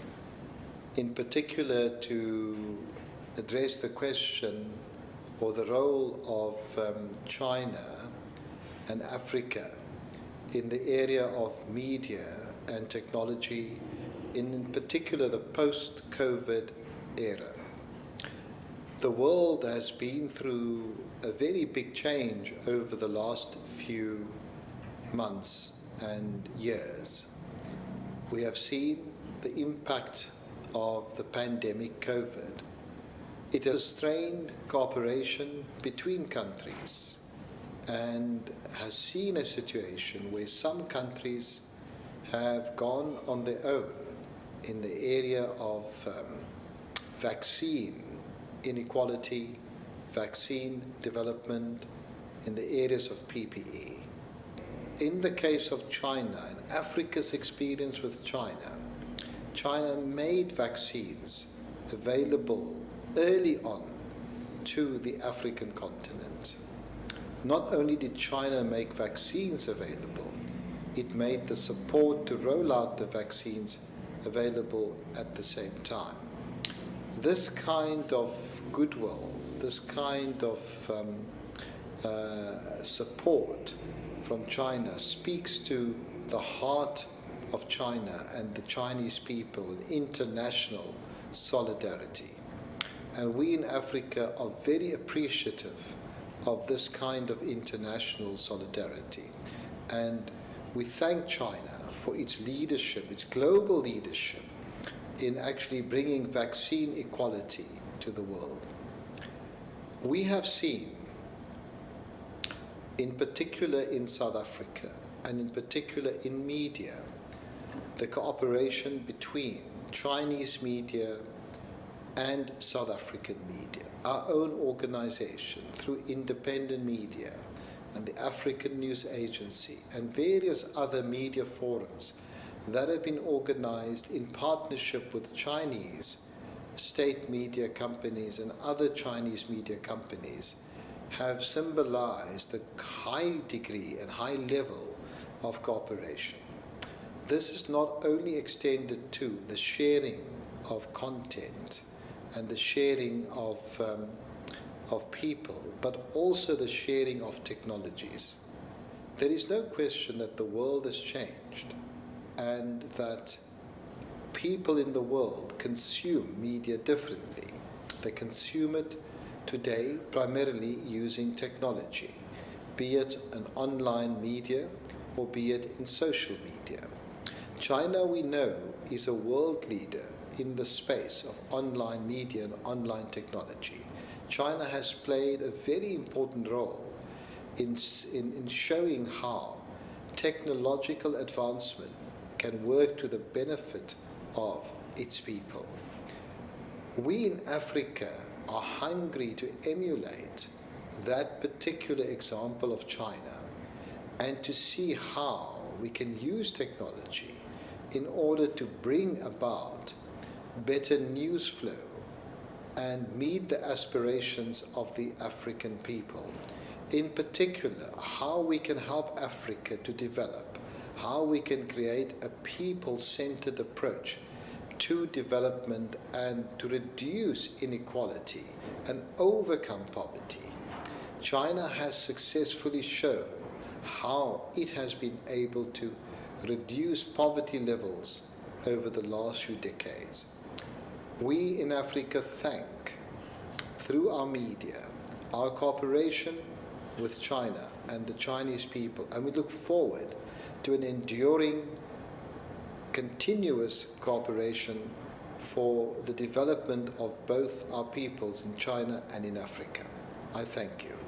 in particular to address the question or the role of China and Africa in the area of media and technology, in particular the post-COVID era. The world has been through a very big change over the last few months and years. We have seen the impact of the pandemic COVID. It has strained cooperation between countries and has seen a situation where some countries have gone on their own in the area of vaccine inequality, vaccine development, in the areas of PPE. In the case of China and Africa's experience with China, China made vaccines available early on to the African continent. Not only did China make vaccines available, it made the support to roll out the vaccines available at the same time. This kind of goodwill, this kind of support from China speaks to the heart of China and the Chinese people in international solidarity. And we in Africa are very appreciative of this kind of international solidarity. And we thank China for its leadership, its global leadership, in actually bringing vaccine equality to the world. We have seen, in particular in South Africa, and in particular in media, the cooperation between Chinese media and South African media. Our own organization, through independent media and the African News Agency and various other media forums that have been organized in partnership with Chinese state media companies and other Chinese media companies, have symbolized a high degree and high level of cooperation. This is not only extended to the sharing of content and the sharing of people, but also the sharing of technologies. There is no question that the world has changed and that people in the world consume media differently. They consume it today primarily using technology, be it an online media or be it in social media. China, we know, is a world leader in the space of online media and online technology. China has played a very important role in showing how technological advancement can work to the benefit of its people. We in Africa are hungry to emulate that particular example of China and to see how we can use technology in order to bring about better news flow and meet the aspirations of the African people. In particular, how we can help Africa to develop, how we can create a people-centered approach to development and to reduce inequality and overcome poverty. China has successfully shown how it has been able to reduce poverty levels over the last few decades. We in Africa thank, through our media, our cooperation with China and the Chinese people, and we look forward to an enduring, continuous cooperation for the development of both our peoples in China and in Africa. I thank you.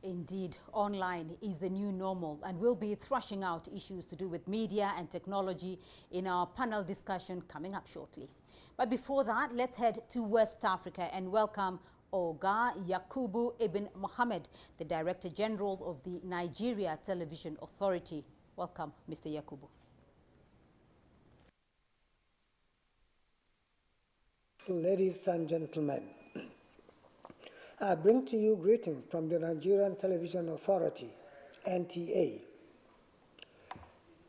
Indeed, online is the new normal, and we'll be thrashing out issues to do with media and technology in our panel discussion coming up shortly. But before that, let's head to West Africa and welcome Oga Yakubu Ibn Mohammed, the Director General of the Nigeria Television Authority. Welcome, Mr. Yakubu. Ladies and gentlemen, I bring to you greetings from the Nigerian Television Authority, NTA.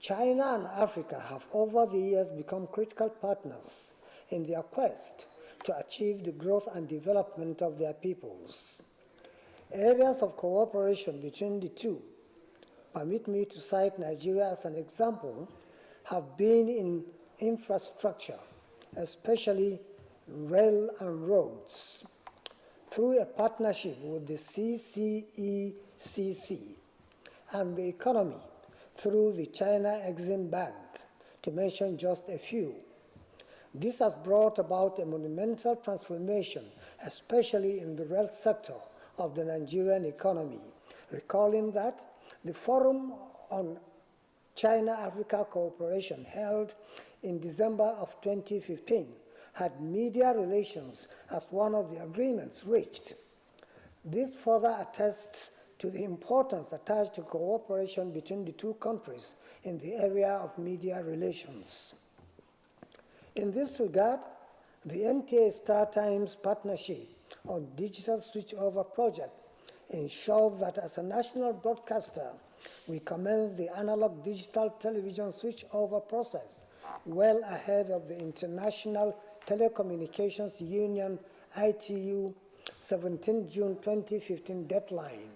China and Africa have over the years become critical partners in their quest to achieve the growth and development of their peoples. Areas of cooperation between the two, permit me to cite Nigeria as an example, have been in infrastructure, especially rail and roads, through a partnership with the CCECC, and the economy through the China Exim Bank, to mention just a few. This has brought about a monumental transformation, especially in the rail sector of the Nigerian economy, recalling that the Forum on China-Africa Cooperation held in December of 2015 had media relations as one of the agreements reached. This further attests to the importance attached to cooperation between the two countries in the area of media relations. In this regard, the NTA Star Times partnership on digital switchover project ensures that as a national broadcaster, we commence the analog digital television switchover process well ahead of the International Telecommunications Union ITU 17 June 2015 deadline.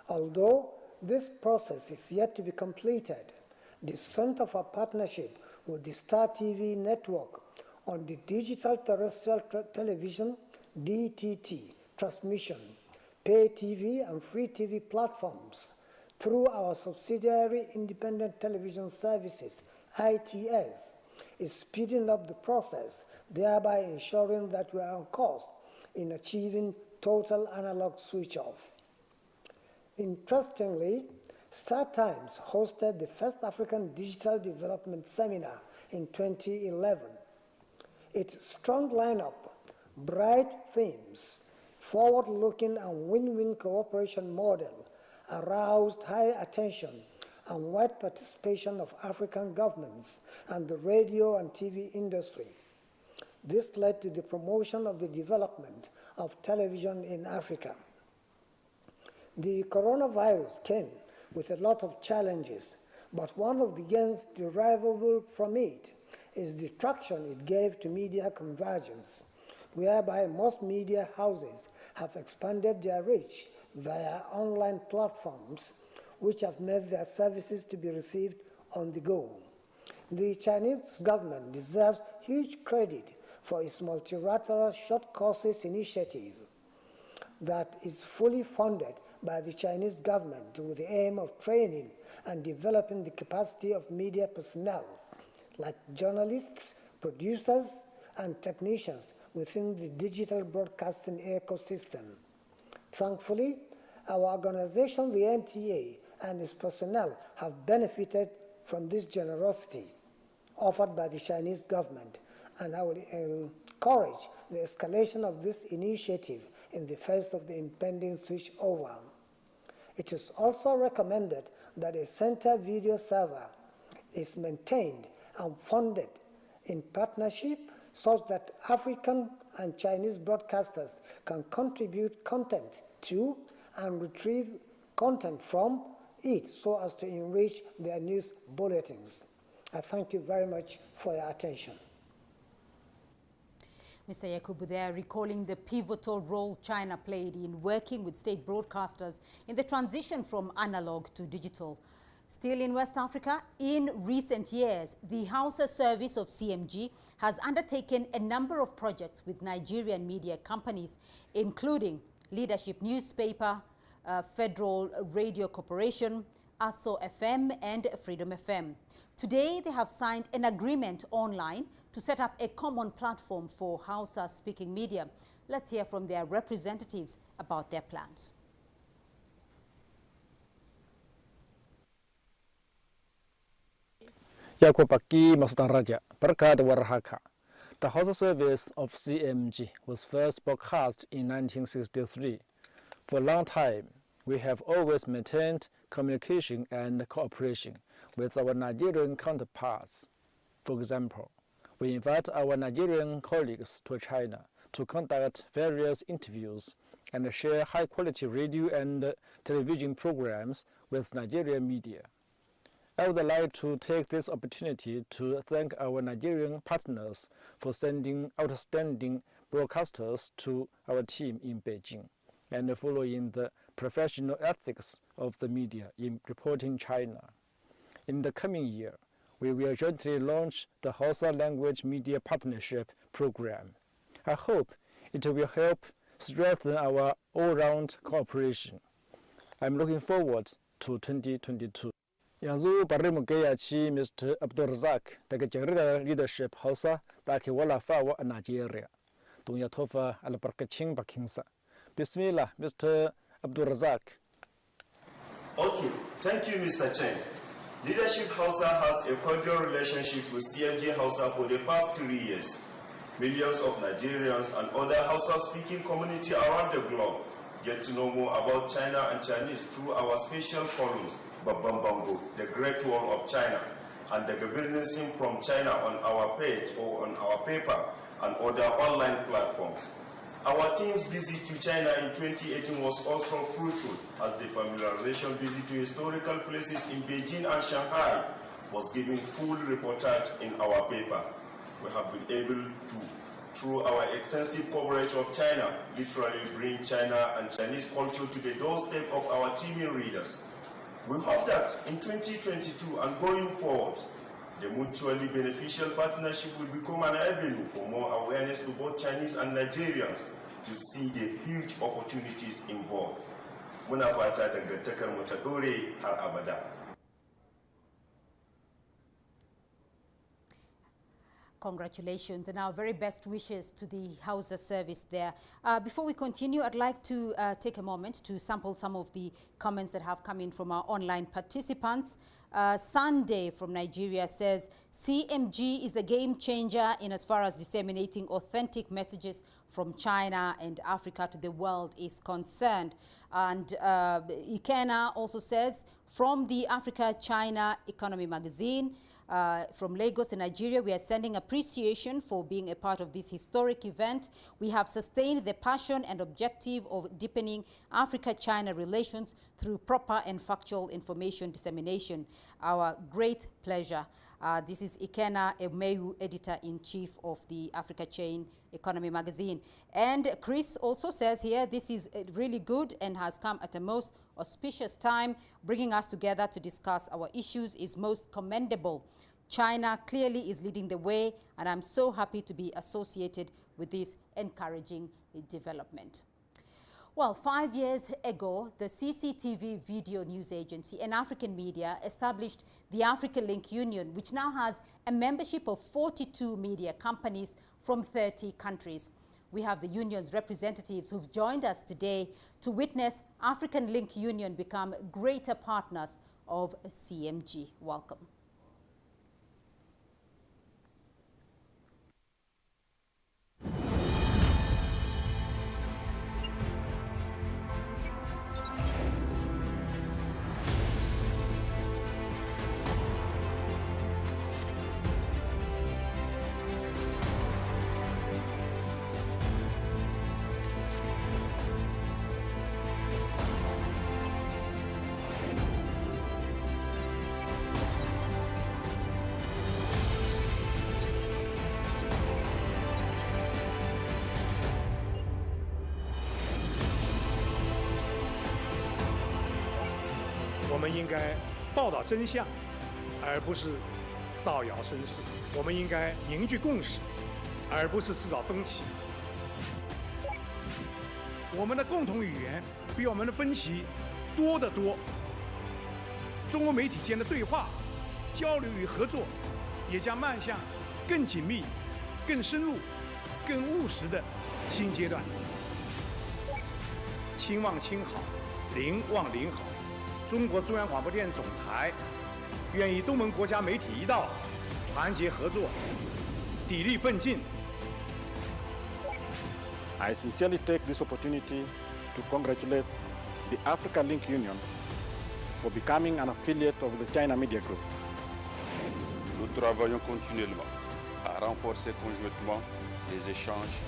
Although this process is yet to be completed, the strength of our partnership with the Star TV network on the digital terrestrial television DTT transmission, pay TV and free TV platforms through our subsidiary Independent Television Services, ITS, is speeding up the process, thereby ensuring that we are on course in achieving total analog switch-off. Interestingly, Star Times hosted the first African Digital Development Seminar in 2011. Its strong lineup, bright themes, forward-looking and win-win cooperation model aroused high attention and wide participation of African governments and the radio and TV industry. This led to the promotion of the development of television in Africa. The coronavirus came with a lot of challenges, but one of the gains derivable from it is the traction it gave to media convergence, whereby most media houses have expanded their reach via online platforms, which have made their services to be received on the go. The Chinese government deserves huge credit for its multilateral short courses initiative that is fully funded by the Chinese government with the aim of training and developing the capacity of media personnel, like journalists, producers, and technicians within the digital broadcasting ecosystem. Thankfully, our organization, the NTA, and its personnel have benefited from this generosity offered by the Chinese government, and I will encourage the escalation of this initiative in the face of the impending switchover. It is also recommended that a center video server is maintained and funded in partnership such that African and Chinese broadcasters can contribute content to and retrieve content from it so as to enrich their news bulletins. I thank you very much for your attention. Mr. Yakubu there recalling the pivotal role China played in working with state broadcasters in the transition from analog to digital. Still in West Africa, in recent years, the Hausa service of CMG has undertaken a number of projects with Nigerian media companies, including Leadership Newspaper, Federal Radio Corporation, ASO FM, and Freedom FM. Today, they have signed an agreement online to set up a common platform for Hausa-speaking media. Let's hear from their representatives about their plans. Yakopaki Masutan Raja, Barkad Warhaka. The Hausa service of CMG was first broadcast in 1963. For a long time, we have always maintained communication and cooperation with our Nigerian counterparts. For example, we invite our Nigerian colleagues to China to conduct various interviews and share high-quality radio and television programs with Nigerian media. I would like to take this opportunity to thank our Nigerian partners for sending outstanding broadcasters to our team in Beijing and following the professional ethics of the media in reporting China. In the coming year, we will jointly launch the Hausa Language Media Partnership Program. I hope it will help strengthen our all-round cooperation. I'm looking forward to 2022. Yanzu bari mu gayyaci Mr. Abdulrazak daga jaridar Leadership Hausa da ake wallafawa a Najeriya don ya tofa albarkacin bakinsa. Bismillah, Mr. Abdulrazak. Okay, thank you, Mr. Chen. Leadership Hausa has a cordial relationship with CMG Hausa for the past 3 years. Millions of Nigerians and other Hausa-speaking community around the globe get to know more about China and Chinese through our special columns, Babban Bango, the Great Wall of China, and the Birnin from China on our page or on our paper and other online platforms. Our team's visit to China in 2018 was also fruitful, as the familiarization visit to historical places in Beijing and Shanghai was given full reportage in our paper. We have been able to, through our extensive coverage of China, literally bring China and Chinese culture to the doorstep of our teeming readers. We hope that in 2022 and going forward, the mutually beneficial partnership will become an avenue for more awareness to both Chinese and Nigerians to see the huge opportunities in both. Muna fata dangantakar mu ta dore har abada. Congratulations and our very best wishes to the Hausa service there. Before we continue, I'd like to take a moment to sample some of the comments that have come in from our online participants. Sunday from Nigeria says, CMG is the game changer in as far as disseminating authentic messages from China and Africa to the world is concerned. And Ikena also says, from the Africa-China Economy magazine, from Lagos in Nigeria, we are sending appreciation for being a part of this historic event. We have sustained the passion and objective of deepening Africa-China relations through proper and factual information dissemination. Our great pleasure. This is Ikena Emeyu, editor-in-chief of the Africa-China Economy magazine. And Chris also says here, this is really good and has come at a most auspicious time. Bringing us together to discuss our issues is most commendable. China clearly is leading the way, and I'm so happy to be associated with this encouraging development. Well, 5 years ago, the CCTV Video News Agency and African Media established the Africa Link Union, which now has a membership of 42 media companies from 30 countries. We have the union's representatives who've joined us today to witness African Link Union become greater partners of CMG. Welcome.我们应该报道真相，而不是造谣生事。我们应该凝聚共识，而不是制造分歧。我们的共同语言比我们的分歧多得多。中国媒体间的对话、交流与合作，也将迈向更紧密、更深入、更务实的新阶段。亲望亲好，邻望邻好。中国中央广播电总台愿与东盟国家媒体一道，团结合作，砥砺奋进。I sincerely take this opportunity to congratulate the Africa Link Union for becoming an affiliate of the China Media Group. Nous travaillons continuellement à renforcer conjointement les échanges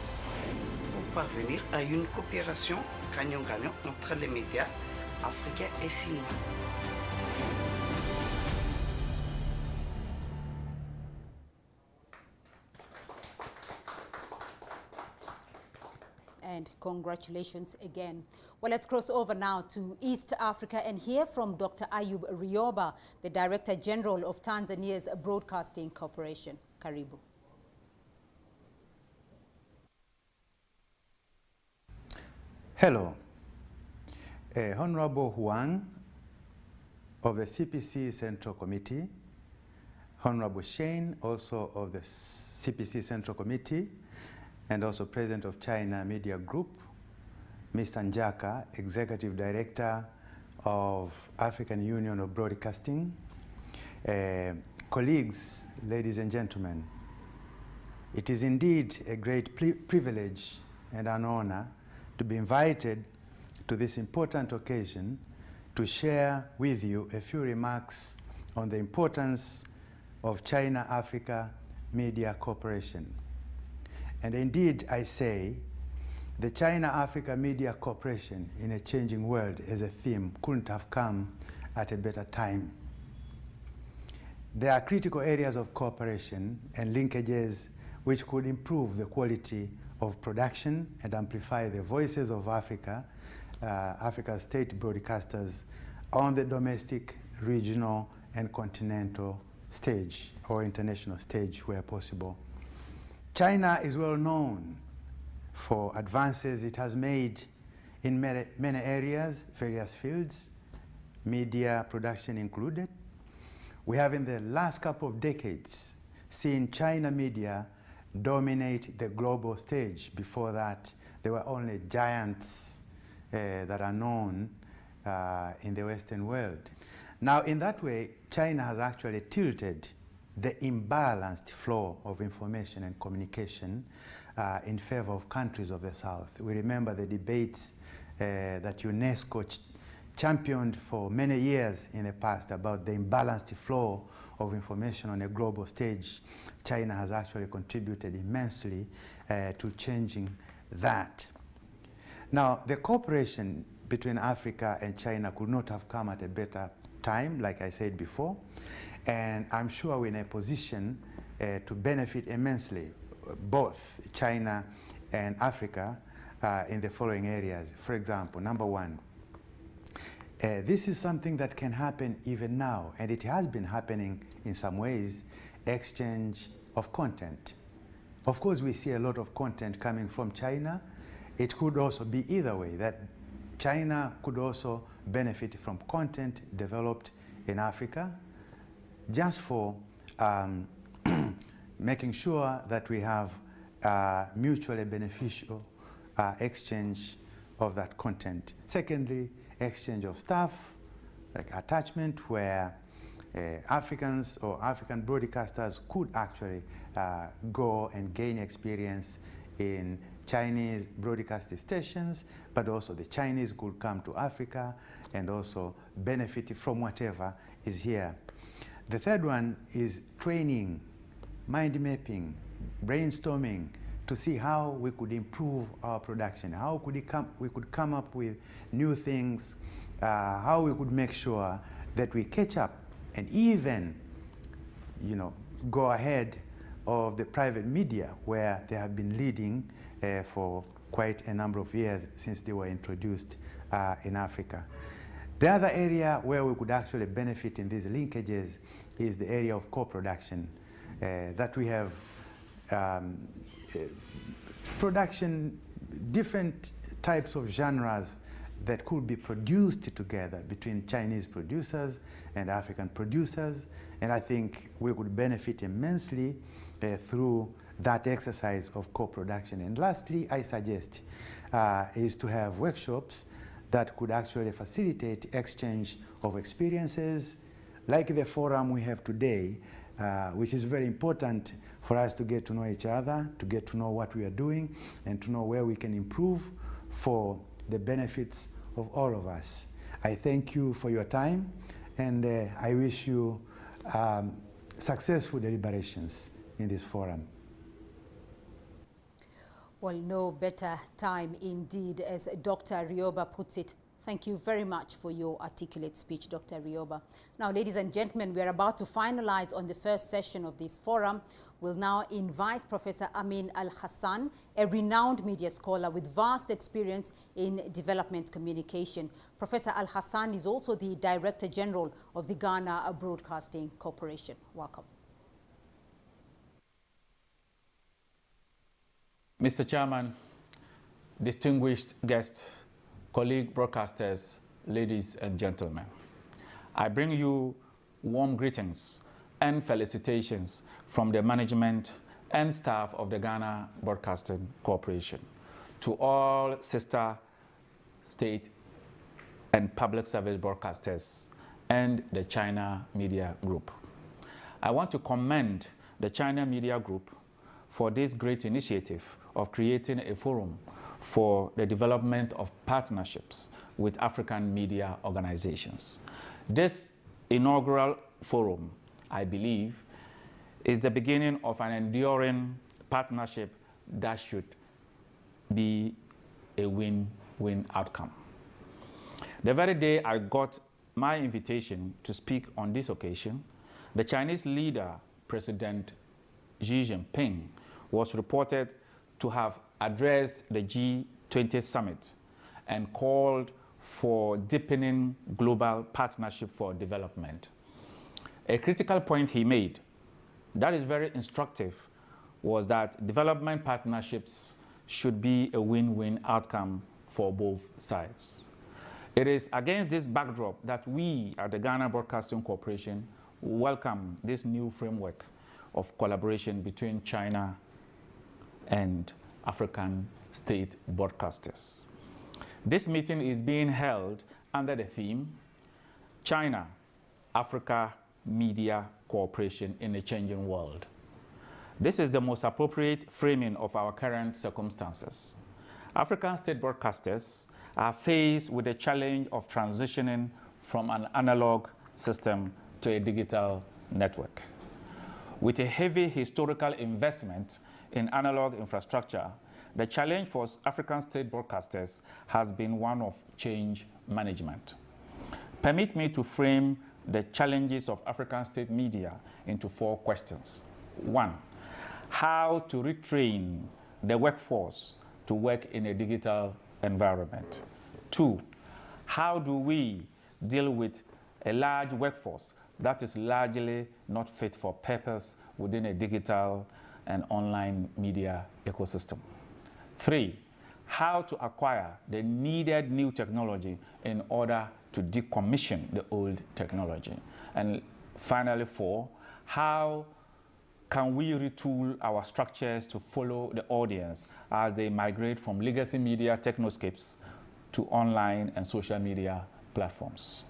pour parvenir à une coopération gagnant-gagnant entre les médias africains et chinois. And congratulations again. Well, let's cross over now to East Africa and hear from Dr. Ayub Rioba, the Director General of Tanzania's Broadcasting Corporation. Karibu. Hello. Honorable Huang of the CPC Central Committee, Honorable Shane, also of the CPC Central Committee, and also President of China Media Group, Mr. Njaka, Executive Director of African Union of Broadcasting, colleagues, ladies and gentlemen, it is indeed a great privilege and an honor to be invited to this important occasion to share with you a few remarks on the importance of China-Africa Media Cooperation. And indeed, I say, the China-Africa Media Cooperation in a changing world as a theme couldn't have come at a better time. There are critical areas of cooperation and linkages which could improve the quality of production and amplify the voices of Africa's state broadcasters on the domestic, regional, and continental stage or international stage where possible. China is well known for advances it has made in many areas, various fields, media production included. We have in the last couple of decades seen China media dominate the global stage. Before that, there were only giants that are known in the Western world. Now, in that way, China has actually tilted the imbalanced flow of information and communication in favor of countries of the South. We remember the debates that UNESCO championed for many years in the past about the imbalanced flow of information on a global stage. China has actually contributed immensely to changing that. Now, the cooperation between Africa and China could not have come at a better time, like I said before, and I'm sure we're in a position to benefit immensely, both China and Africa, in the following areas. For example, number one, this is something that can happen even now, and it has been happening in some ways, exchange of content. Of course, we see a lot of content coming from China. It could also be either way, that China could also benefit from content developed in Africa, just for making sure that we have mutually beneficial exchange of that content. Secondly, exchange of staff, like attachment, where Africans or African broadcasters could actually go and gain experience in Chinese broadcast stations, but also the Chinese could come to Africa and also benefit from whatever is here. The third one is training, mind mapping, brainstorming to see how we could improve our production, how could we could come up with new things, how we could make sure that we catch up and even, go ahead of the private media, where they have been leading for quite a number of years since they were introduced in Africa. The other area where we could actually benefit in these linkages is the area of co-production, that we have production, different types of genres that could be produced together between Chinese producers and African producers, and I think we would benefit immensely through that exercise of co-production. And lastly, I suggest is to have workshops that could actually facilitate exchange of experiences, like the forum we have today, which is very important for us to get to know each other, to get to know what we are doing, and to know where we can improve for the benefits of all of us. I thank you for your time, and I wish you successful deliberations in this forum. Well, no better time indeed, as Dr. Rioba puts it. Thank you very much for your articulate speech, Dr. Rioba. Now, ladies and gentlemen, we are about to finalize on the first session of this forum. We'll now invite Professor Amin Al-Hassan, a renowned media scholar with vast experience in development communication. Professor Al-Hassan is also the Director General of the Ghana Broadcasting Corporation. Welcome. Mr. Chairman, distinguished guests, colleague broadcasters, ladies and gentlemen, I bring you warm greetings and felicitations from the management and staff of the Ghana Broadcasting Corporation to all sister state and public service broadcasters and the China Media Group. I want to commend the China Media Group for this great initiative of creating a forum for the development of partnerships with African media organizations. This inaugural forum, I believe, is the beginning of an enduring partnership that should be a win-win outcome. The very day I got my invitation to speak on this occasion, the Chinese leader, President Xi Jinping, was reported to have addressed the G20 summit and called for deepening global partnership for development. A critical point he made that is very instructive was that development partnerships should be a win-win outcome for both sides. It is against this backdrop that we at the Ghana Broadcasting Corporation welcome this new framework of collaboration between China and African state broadcasters. This meeting is being held under the theme, China, Africa Media Cooperation in a Changing World. This is the most appropriate framing of our current circumstances. African state broadcasters are faced with the challenge of transitioning from an analog system to a digital network. With a heavy historical investment in analog infrastructure, the challenge for African state broadcasters has been one of change management. Permit me to frame the challenges of African state media into 4 questions. 1, how to retrain the workforce to work in a digital environment. 2, how do we deal with a large workforce that is largely not fit for purpose within a digital and online media ecosystem? 3, how to acquire the needed new technology in order to decommission the old technology. And finally, 4, how can we retool our structures to follow the audience as they migrate from legacy media technoscapes to online and social media platforms?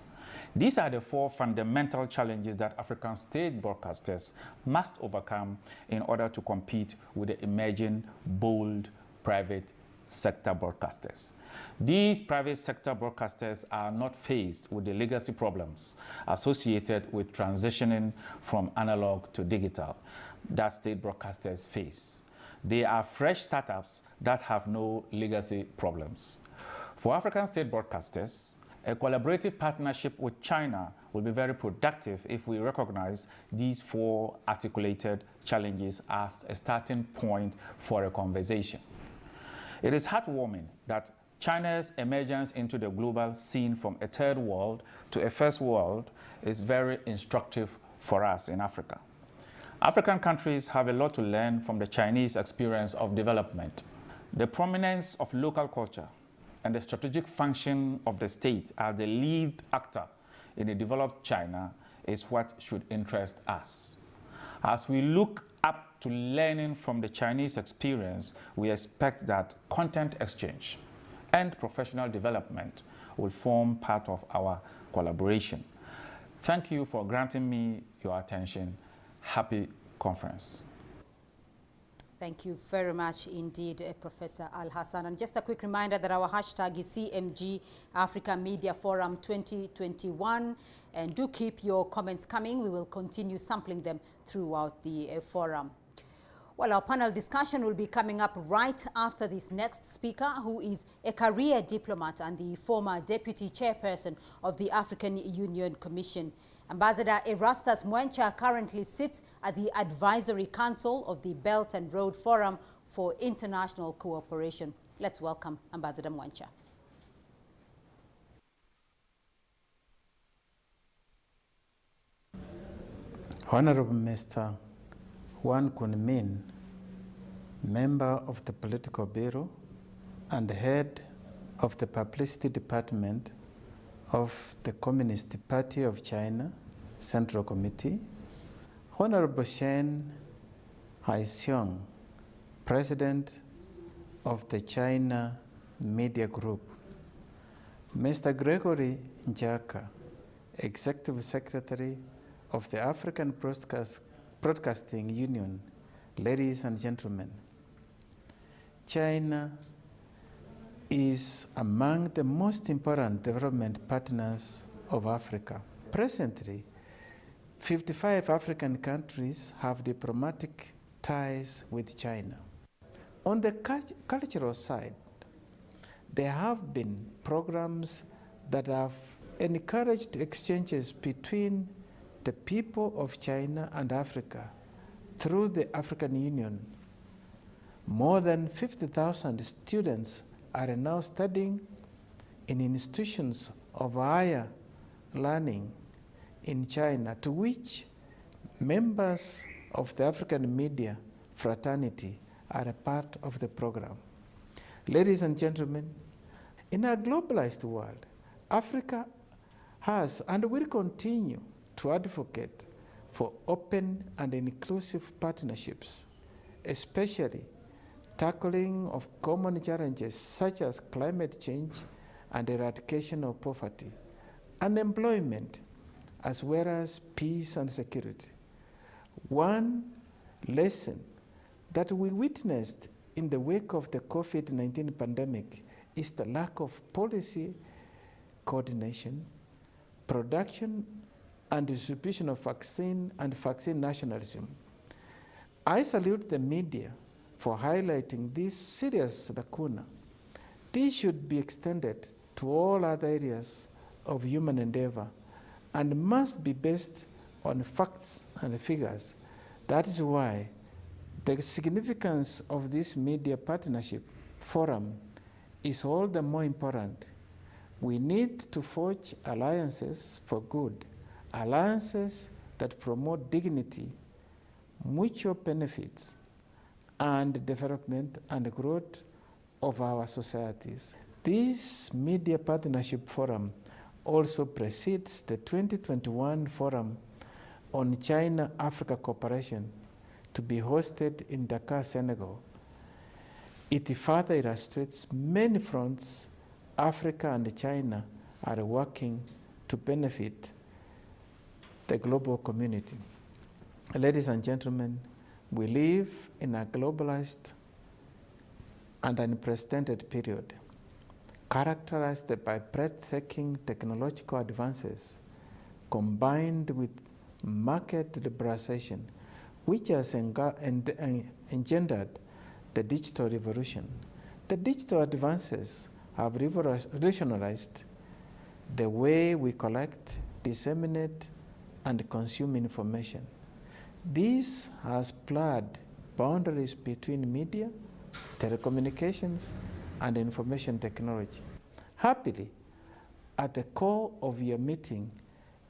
These are the 4 fundamental challenges that African state broadcasters must overcome in order to compete with the emerging, bold, private sector broadcasters. These private sector broadcasters are not faced with the legacy problems associated with transitioning from analog to digital that state broadcasters face. They are fresh startups that have no legacy problems. For African state broadcasters, a collaborative partnership with China will be very productive if we recognize these 4 articulated challenges as a starting point for a conversation. It is heartwarming that China's emergence into the global scene from a third world to a first world is very instructive for us in Africa. African countries have a lot to learn from the Chinese experience of development. The prominence of local culture and the strategic function of the state as the lead actor in a developed China is what should interest us. As we look up to learning from the Chinese experience, we expect that content exchange and professional development will form part of our collaboration. Thank you for granting me your attention. Happy conference. Thank you very much indeed, Professor Al-Hassan. And just a quick reminder that our hashtag is CMG Africa Media Forum 2021. And do keep your comments coming. We will continue sampling them throughout the forum. Well, our panel discussion will be coming up right after this next speaker, who is a career diplomat and the former deputy chairperson of the African Union Commission. Ambassador Erastus Mwencha currently sits at the Advisory Council of the Belt and Road Forum for International Cooperation. Let's welcome Ambassador Mwencha. Honorable Mr. Juan Kunmin, member of the Political Bureau and head of the Publicity Department of the Communist Party of China Central Committee, Honorable Shen Haixiong, President of the China Media Group, Mr. Gregory Njaka, Executive Secretary of the African Broadcasting Union, ladies and gentlemen, China is among the most important development partners of Africa. Presently, 55 African countries have diplomatic ties with China. On the cultural side, there have been programs that have encouraged exchanges between the people of China and Africa through the African Union. More than 50,000 students are now studying in institutions of higher learning in China, to which members of the African media fraternity are a part of the program. Ladies and gentlemen, in a globalized world, Africa has and will continue to advocate for open and inclusive partnerships, especially tackling of common challenges such as climate change and eradication of poverty, unemployment, as well as peace and security. One lesson that we witnessed in the wake of the COVID-19 pandemic is the lack of policy coordination, production and distribution of vaccine and vaccine nationalism. I salute the media for highlighting this serious lacuna. This should be extended to all other areas of human endeavor and must be based on facts and figures. That is why the significance of this media partnership forum is all the more important. We need to forge alliances for good, alliances that promote dignity, mutual benefits, and development and growth of our societies. This Media Partnership Forum also precedes the 2021 Forum on China-Africa Cooperation to be hosted in Dakar, Senegal. It further illustrates many fronts Africa and China are working to benefit the global community. Ladies and gentlemen, we live in a globalized and unprecedented period, characterized by breathtaking technological advances combined with market liberalization, which has engendered the digital revolution. The digital advances have revolutionized the way we collect, disseminate, and consume information. This has blurred boundaries between media, telecommunications, and information technology. Happily, at the core of your meeting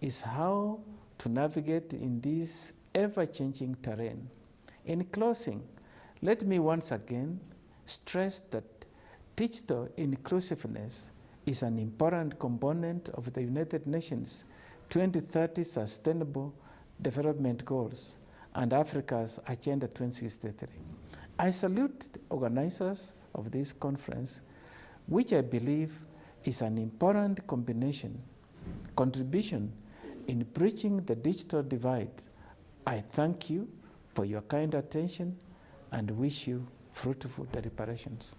is how to navigate in this ever-changing terrain. In closing, let me once again stress that digital inclusiveness is an important component of the United Nations 2030 Sustainable Development Goals and Africa's Agenda 2063. I salute the organizers of this conference, which I believe is an important contribution in bridging the digital divide. I thank you for your kind attention and wish you fruitful deliberations.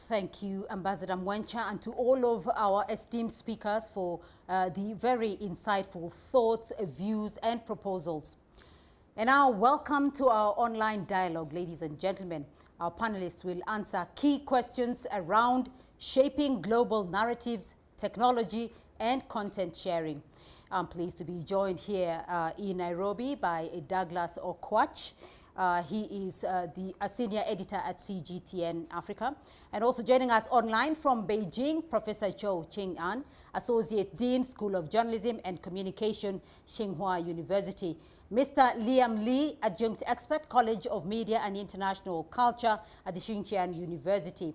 Thank you, Ambassador Mwencha, and to all of our esteemed speakers for the very insightful thoughts, views, and proposals. And now, welcome to our online dialogue, ladies and gentlemen. Our panelists will answer key questions around shaping global narratives, technology, and content sharing. I'm pleased to be joined here in Nairobi by Douglas Okwach. He is a senior editor at CGTN Africa. And also joining us online from Beijing, Professor Zhou Qing'an, Associate Dean, School of Journalism and Communication, Tsinghua University. Mr. Liam Lee, Adjunct Expert, College of Media and International Culture at the Xinjiang University.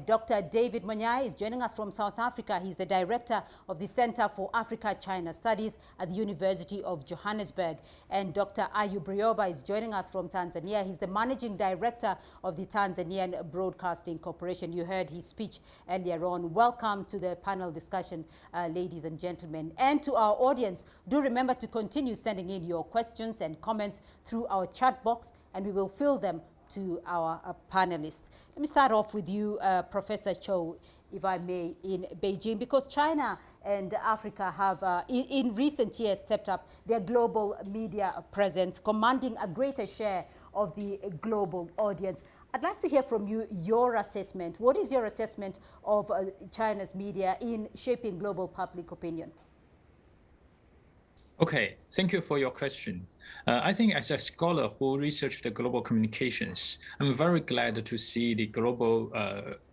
Dr. David Manyai is joining us from South Africa. He's the Director of the Center for Africa-China Studies at the University of Johannesburg. And Dr. Ayub Rioba is joining us from Tanzania. He's the Managing Director of the Tanzanian Broadcasting Corporation. You heard his speech earlier on. Welcome to the panel discussion, ladies and gentlemen. And to our audience, do remember to continue sending in your questions and comments through our chat box, and we will fill them to our panelists. Let me start off with you, Professor Zhou, if I may, in Beijing, because China and Africa have, in recent years, stepped up their global media presence, commanding a greater share of the global audience. I'd like to hear from you your assessment. What is your assessment of China's media in shaping global public opinion? Okay, thank you for your question. I think as a scholar who researched the global communications, I'm very glad to see the global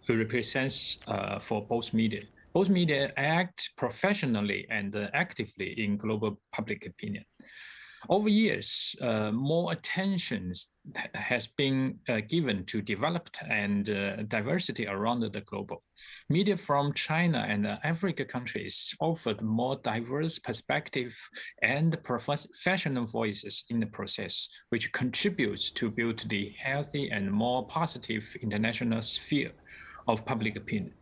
represents for both media. Both media act professionally and actively in global public opinion. Over years, more attention has been given to developed and diversity around the globe. Media from China and Africa countries offered more diverse perspective and professional voices in the process, which contributes to build the healthy and more positive international sphere of public opinion.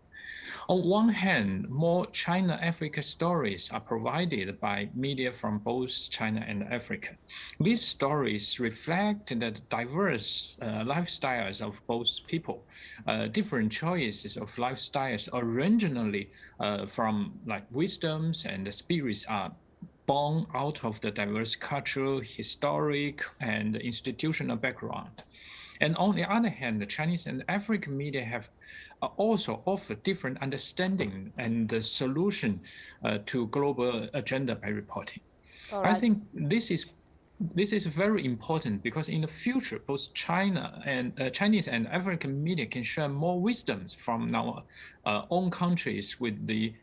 On one hand, more China-Africa stories are provided by media from both China and Africa. These stories reflect the diverse lifestyles of both people. Different choices of lifestyles originally from like wisdoms and spirits are born out of the diverse cultural, historic, and institutional background. And on the other hand, the Chinese and African media have also offer different understanding and the solution to global agenda by reporting. I think this is very important because in the future, both China and Chinese and African media can share more wisdoms from our own countries with the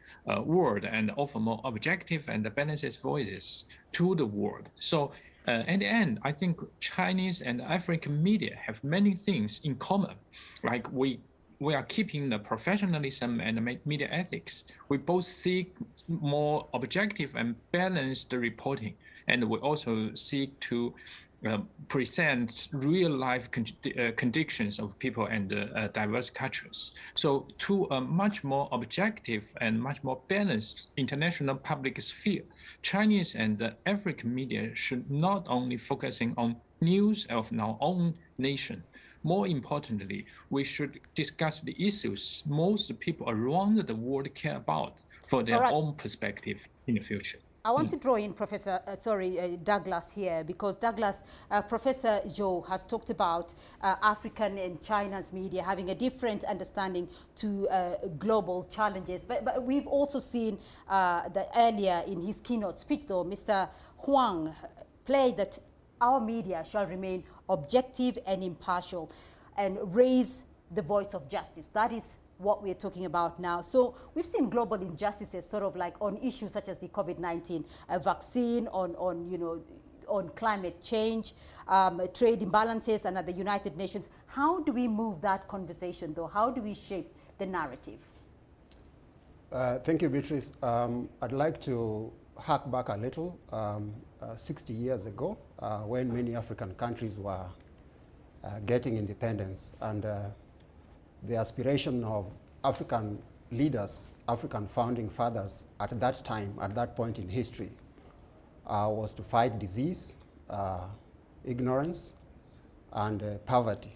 world and offer more objective and balanced voices to the world. So At the end, I think Chinese and African media have many things in common. Like we are keeping the professionalism and the media ethics. We both seek more objective and balanced reporting, and we also seek to present real-life conditions of people and diverse cultures. So to a much more objective and much more balanced international public sphere, Chinese and African media should not only focusing on news of our own nation. More importantly, we should discuss the issues most people around the world care about for their own perspective in the future. I want to draw in Douglas here, because Douglas, Professor Zhou has talked about African and China's media having a different understanding to global challenges. But we've also seen that earlier in his keynote speech, though, Mr. Huang played that our media shall remain objective and impartial and raise the voice of justice. That is what we're talking about now. So we've seen global injustices sort of like on issues such as the COVID-19 vaccine, on climate change, trade imbalances, and at the United Nations. How do we move that conversation, though? How do we shape the narrative? Thank you, Beatrice. I'd like to hark back a little, 60 years ago, when many African countries were getting independence, and the aspiration of African leaders, African founding fathers at that time, at that point in history, was to fight disease, ignorance, and poverty.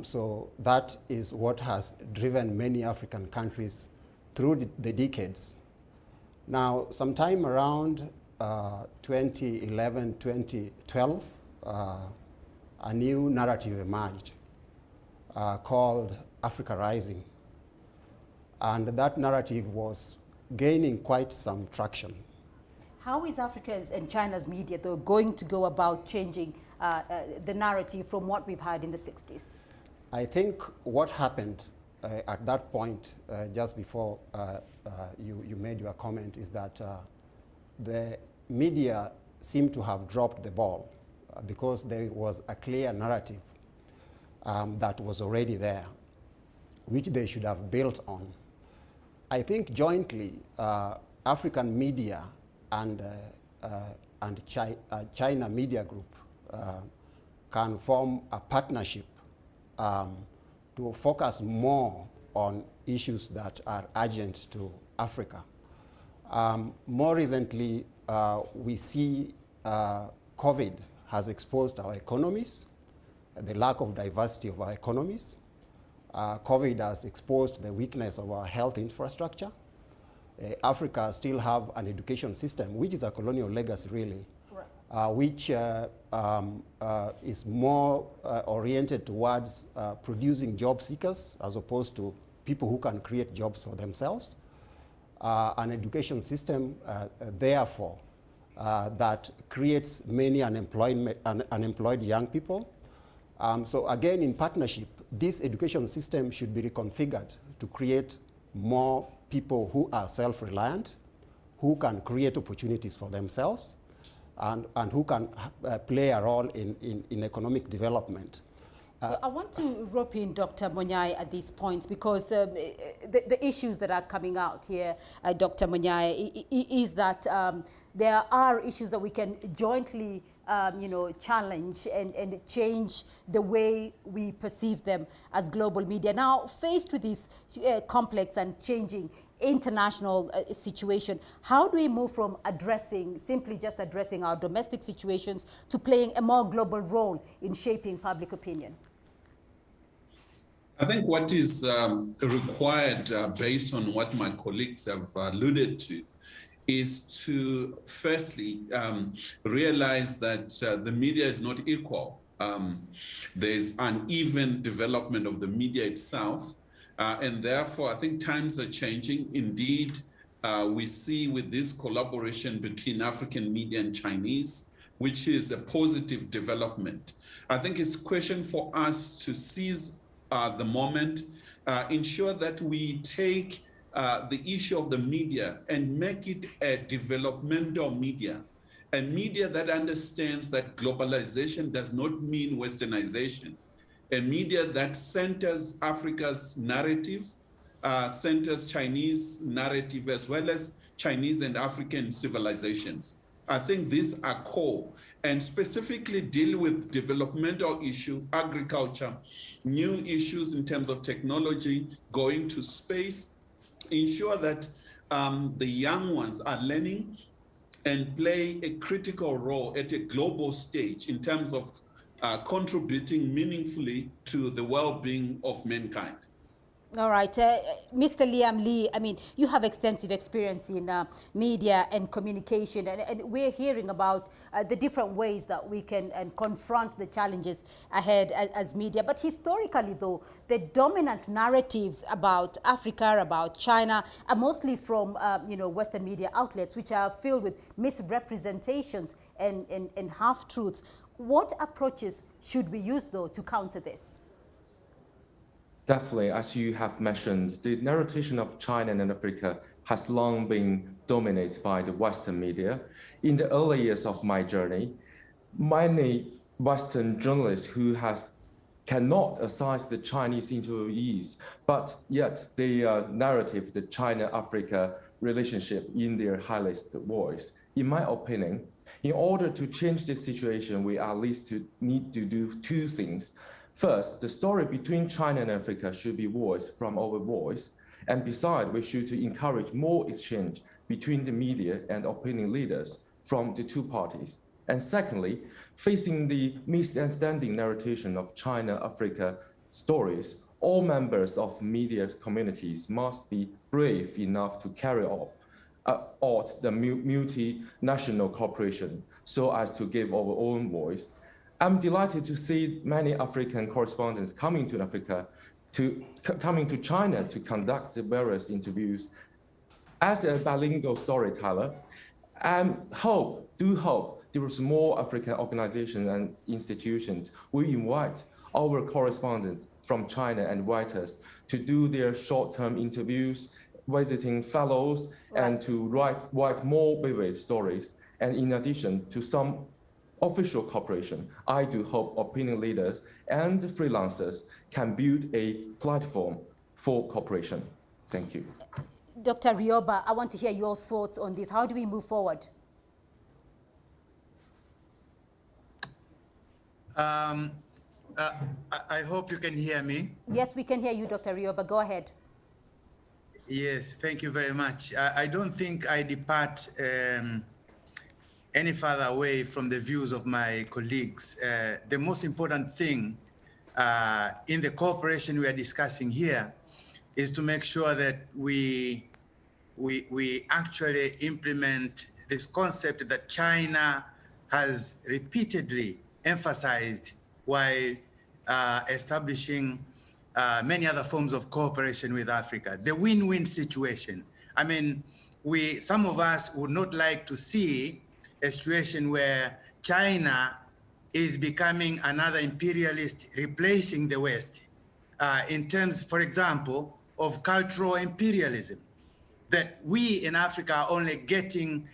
So that is what has driven many African countries through the decades. Now, sometime around 2011, 2012, a new narrative emerged called Africa Rising. And that narrative was gaining quite some traction. How is Africa's and China's media, though, going to go about changing the narrative from what we've had in the 60s? I think what happened at that point, just before you made your comment, is that the media seemed to have dropped the ball because there was a clear narrative that was already there, which they should have built on. I think jointly, African media and China Media Group can form a partnership to focus more on issues that are urgent to Africa. More recently, we see COVID has exposed our economies, the lack of diversity of our economies. COVID has exposed the weakness of our health infrastructure. Africa still have an education system, which is a colonial legacy, really, which is more oriented towards producing job seekers as opposed to people who can create jobs for themselves. An education system, therefore, that creates many unemployed young people. So again, in partnership, this education system should be reconfigured to create more people who are self-reliant, who can create opportunities for themselves, and who can play a role in economic development. So I want to rope in Dr. Monyai at these points, because the issues that are coming out here, Dr. Monyai, is that there are issues that we can jointly challenge and change the way we perceive them as global media. Now, faced with this complex and changing international situation, how do we move from simply just addressing our domestic situations to playing a more global role in shaping public opinion? I think what is required, based on what my colleagues have alluded to, is to firstly realize that the media is not equal. There's uneven development of the media itself, and therefore I think times are changing. Indeed, we see with this collaboration between African media and Chinese, which is a positive development. I think it's a question for us to seize the moment, ensure that we take the issue of the media and make it a developmental media, a media that understands that globalization does not mean westernization, a media that centers Africa's narrative, centers Chinese narrative, as well as Chinese and African civilizations. I think these are core, and specifically deal with developmental issue, agriculture, new issues in terms of technology, going to space, ensure that the young ones are learning and play a critical role at a global stage in terms of contributing meaningfully to the well-being of mankind. All right, Mr. Liam Lee, I mean, you have extensive experience in media and communication, and we're hearing about the different ways that we can confront the challenges ahead as media. But historically, though, the dominant narratives about Africa, about China, are mostly from, Western media outlets, which are filled with misrepresentations and half-truths. What approaches should we use, though, to counter this? Definitely, as you have mentioned, the narration of China and Africa has long been dominated by the Western media. In the early years of my journey, many Western journalists who cannot assign the Chinese interviewees, but yet their narrative, the China-Africa relationship in their highest voice. In my opinion, in order to change this situation, we at least need to do two things. First, the story between China and Africa should be voiced from our voice. And besides, we should encourage more exchange between the media and opinion leaders from the two parties. And secondly, facing the misunderstanding narration of China-Africa stories, all members of media communities must be brave enough to carry out the multinational cooperation so as to give our own voice. I'm delighted to see many African correspondents coming to Africa, coming to China to conduct the various interviews. As a bilingual storyteller, I do hope there is more African organizations and institutions will invite our correspondents from China and writers to do their short-term interviews, visiting fellows, and to write more vivid stories. And in addition to some official cooperation, I do hope opinion leaders and freelancers can build a platform for cooperation. Thank you. Dr. Rioba, I want to hear your thoughts on this. How do we move forward? I hope you can hear me. Yes, we can hear you, Dr. Rioba. Go ahead. Yes, thank you very much. I don't think I depart any further away from the views of my colleagues. The most important thing in the cooperation we are discussing here is to make sure that we actually implement this concept that China has repeatedly emphasized while establishing many other forms of cooperation with Africa. The win-win situation. I mean, some of us would not like to see a situation where China is becoming another imperialist replacing the West in terms, for example, of cultural imperialism, that we in Africa are only getting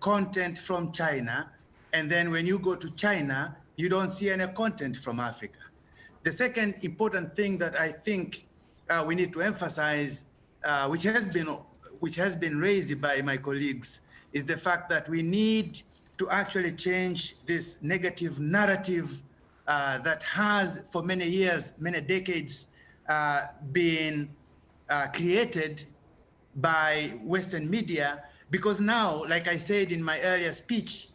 content from China, and then when you go to China, you don't see any content from Africa. The second important thing that I think we need to emphasize, which has been raised by my colleagues, is the fact that we need to actually change this negative narrative that has for many years, many decades, been created by Western media, because now, like I said in my earlier speech,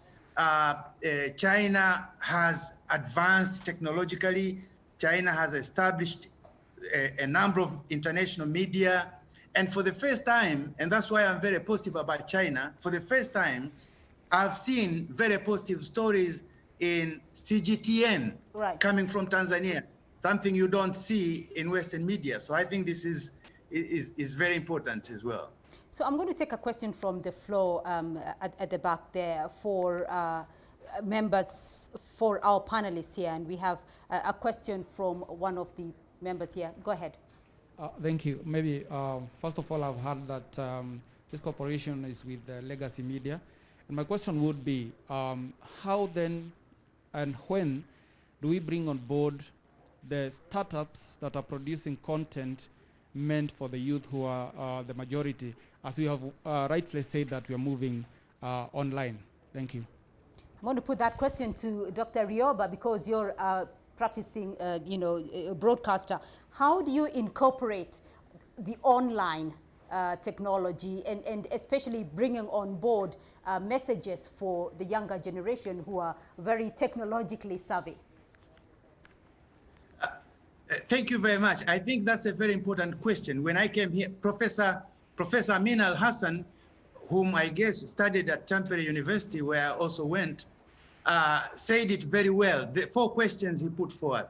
China has advanced technologically. China has established a number of international media. And for the first time, and that's why I'm very positive about China, for the first time, I've seen very positive stories in CGTN coming from Tanzania, something you don't see in Western media. So I think this is very important as well. So I'm going to take a question from the floor at the back there for members, for our panelists here. And we have a question from one of the members here. Go ahead. Thank you. Maybe, first of all, I've heard that this cooperation is with Legacy Media. And my question would be, how then and when do we bring on board the startups that are producing content meant for the youth who are the majority, as we have rightfully said that we are moving online? Thank you. I'm going to put that question to Dr. Rioba because you're practicing, a broadcaster. How do you incorporate the online technology and especially bringing on board messages for the younger generation who are very technologically savvy? Thank you very much. I think that's a very important question. When I came here, Professor Amin Al-Hassan, whom I guess studied at Tampere University, where I also went, said it very well. The 4 questions he put forward.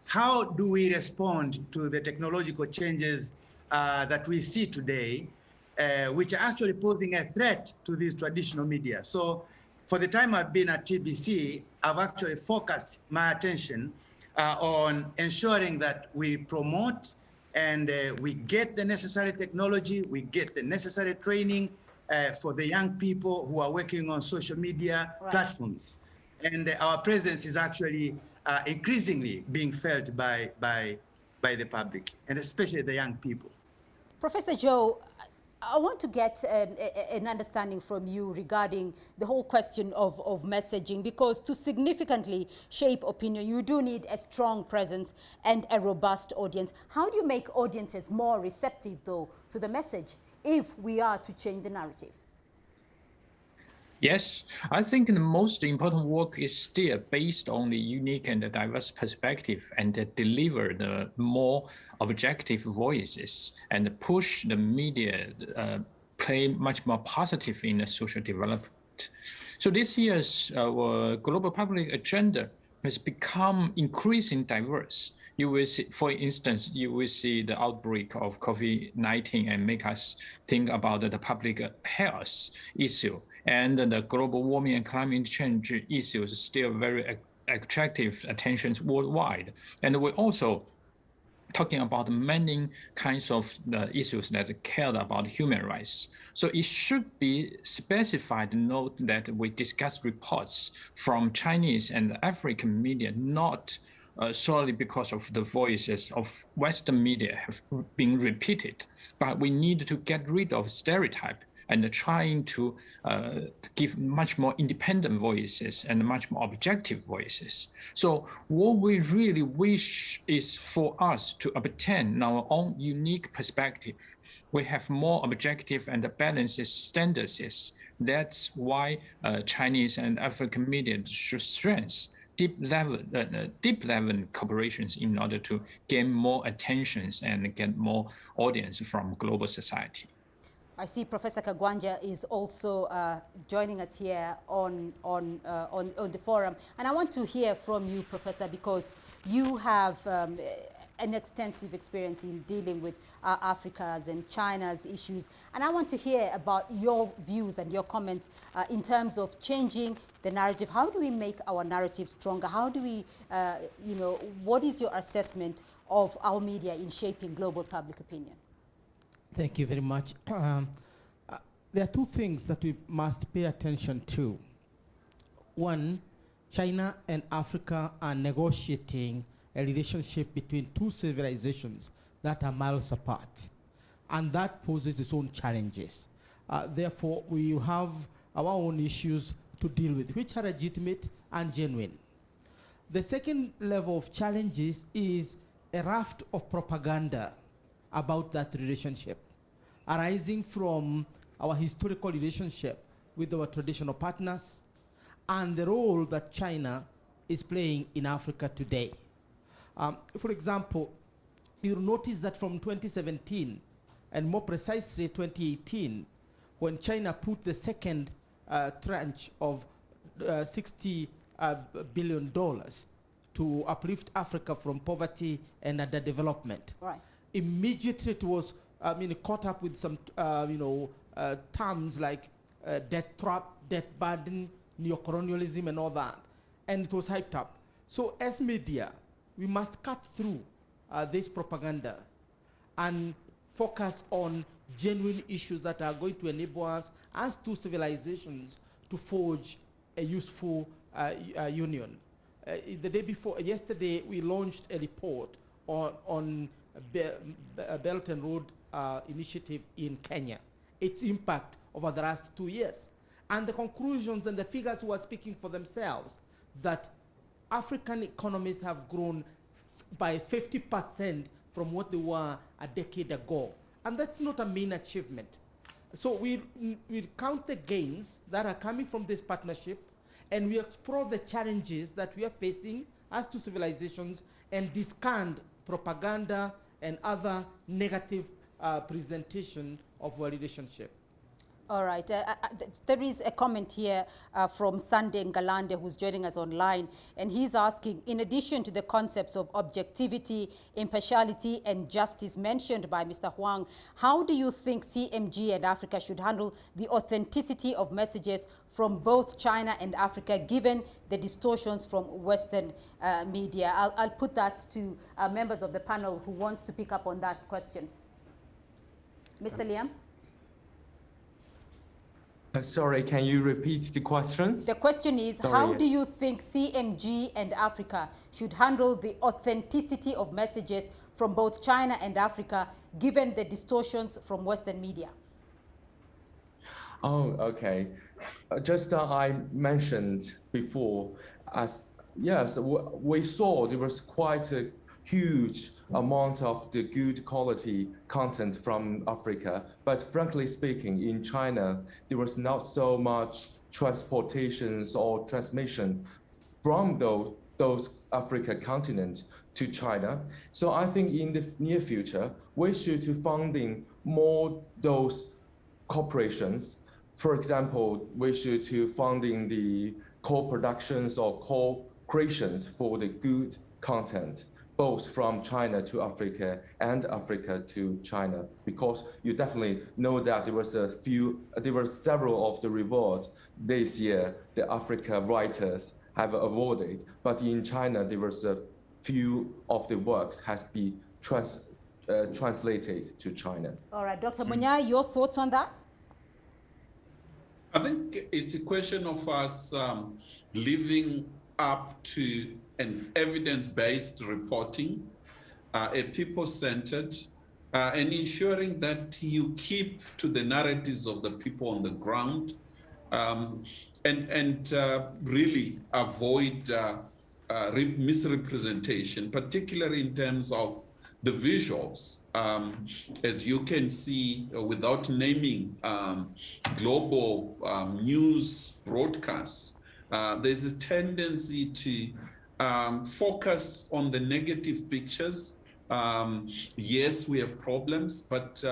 How do we respond to the technological changes that we see today, which are actually posing a threat to these traditional media? So for the time I've been at TBC, I've actually focused my attention on ensuring that we promote and we get the necessary technology, we get the necessary training for the young people who are working on social media platforms. And our presence is actually increasingly being felt by the public, and especially the young people. Professor Joe, I want to get an understanding from you regarding the whole question of messaging, because to significantly shape opinion, you do need a strong presence and a robust audience. How do you make audiences more receptive, though, to the message if we are to change the narrative? Yes, I think the most important work is still based on the unique and the diverse perspective and deliver the more objective voices and push the media play much more positive in the social development. So this year's global public agenda has become increasingly diverse. You will see, for instance, you will see the outbreak of COVID-19 and make us think about the public health issue. And the global warming and climate change issues still very attractive attentions worldwide. And we're also talking about many kinds of issues that care about human rights. So it should be specified note that we discuss reports from Chinese and African media, not solely because of the voices of Western media have been repeated, but we need to get rid of stereotype and trying to give much more independent voices and much more objective voices. So what we really wish is for us to obtain our own unique perspective. We have more objective and balanced standards. That's why Chinese and African media should strengthen deep level cooperations in order to gain more attentions and get more audience from global society. I see Professor Kagwanja is also joining us here on the forum. And I want to hear from you, Professor, because you have an extensive experience in dealing with Africa's and China's issues. And I want to hear about your views and your comments in terms of changing the narrative. How do we make our narrative stronger? How do we, what is your assessment of our media in shaping global public opinion? Thank you very much. There are 2 things that we must pay attention to. One, China and Africa are negotiating a relationship between 2 civilizations that are miles apart. And that poses its own challenges. Therefore, we have our own issues to deal with, which are legitimate and genuine. The second level of challenges is a raft of propaganda about that relationship, arising from our historical relationship with our traditional partners and the role that China is playing in Africa today. For example, you'll notice that from 2017, and more precisely 2018, when China put the second tranche of $60 billion to uplift Africa from poverty and underdevelopment. Right. Immediately it was caught up with some terms like debt trap, debt burden, neocolonialism and all that. And it was hyped up. So as media, we must cut through this propaganda and focus on genuine issues that are going to enable us as 2 civilizations to forge a useful union. The day before, yesterday, we launched a report on Belt and Road Initiative in Kenya, its impact over the last 2 years. And the conclusions and the figures were speaking for themselves, that African economies have grown by 50% from what they were a decade ago. And that's not a mean achievement. So we count the gains that are coming from this partnership, and we explore the challenges that we are facing as two civilizations, and discount propaganda and other negative presentation of our relationship. All right. There is a comment here from Sunday Ngalande, who's joining us online, and he's asking, in addition to the concepts of objectivity, impartiality, and justice mentioned by Mr. Huang, how do you think CMG and Africa should handle the authenticity of messages from both China and Africa, given the distortions from Western media? I'll put that to members of the panel who wants to pick up on that question. Mr. Liam? Sorry, can you repeat the question? The question is, how do you think CMG and Africa should handle the authenticity of messages from both China and Africa, given the distortions from Western media? Oh, okay. Just I mentioned before, yes, we saw there was quite a huge amount of the good quality content from Africa. But frankly speaking, in China, there was not so much transportations or transmission from those Africa continent to China. So I think in the near future, we should be funding more those corporations. For example, we should be funding the co-productions or co-creations for the good content, both from China to Africa and Africa to China, because you definitely know that there were several of the rewards this year the Africa writers have awarded, but in China there was a few of the works has been translated to China. All right, Dr. Munya, your thoughts on that? I think it's a question of us living up to an evidence-based reporting, a people-centered, and ensuring that you keep to the narratives of the people on the ground, and really avoid misrepresentation, particularly in terms of the visuals. As you can see, without naming global news broadcasts, there's a tendency to focus on the negative pictures. Yes, we have problems, but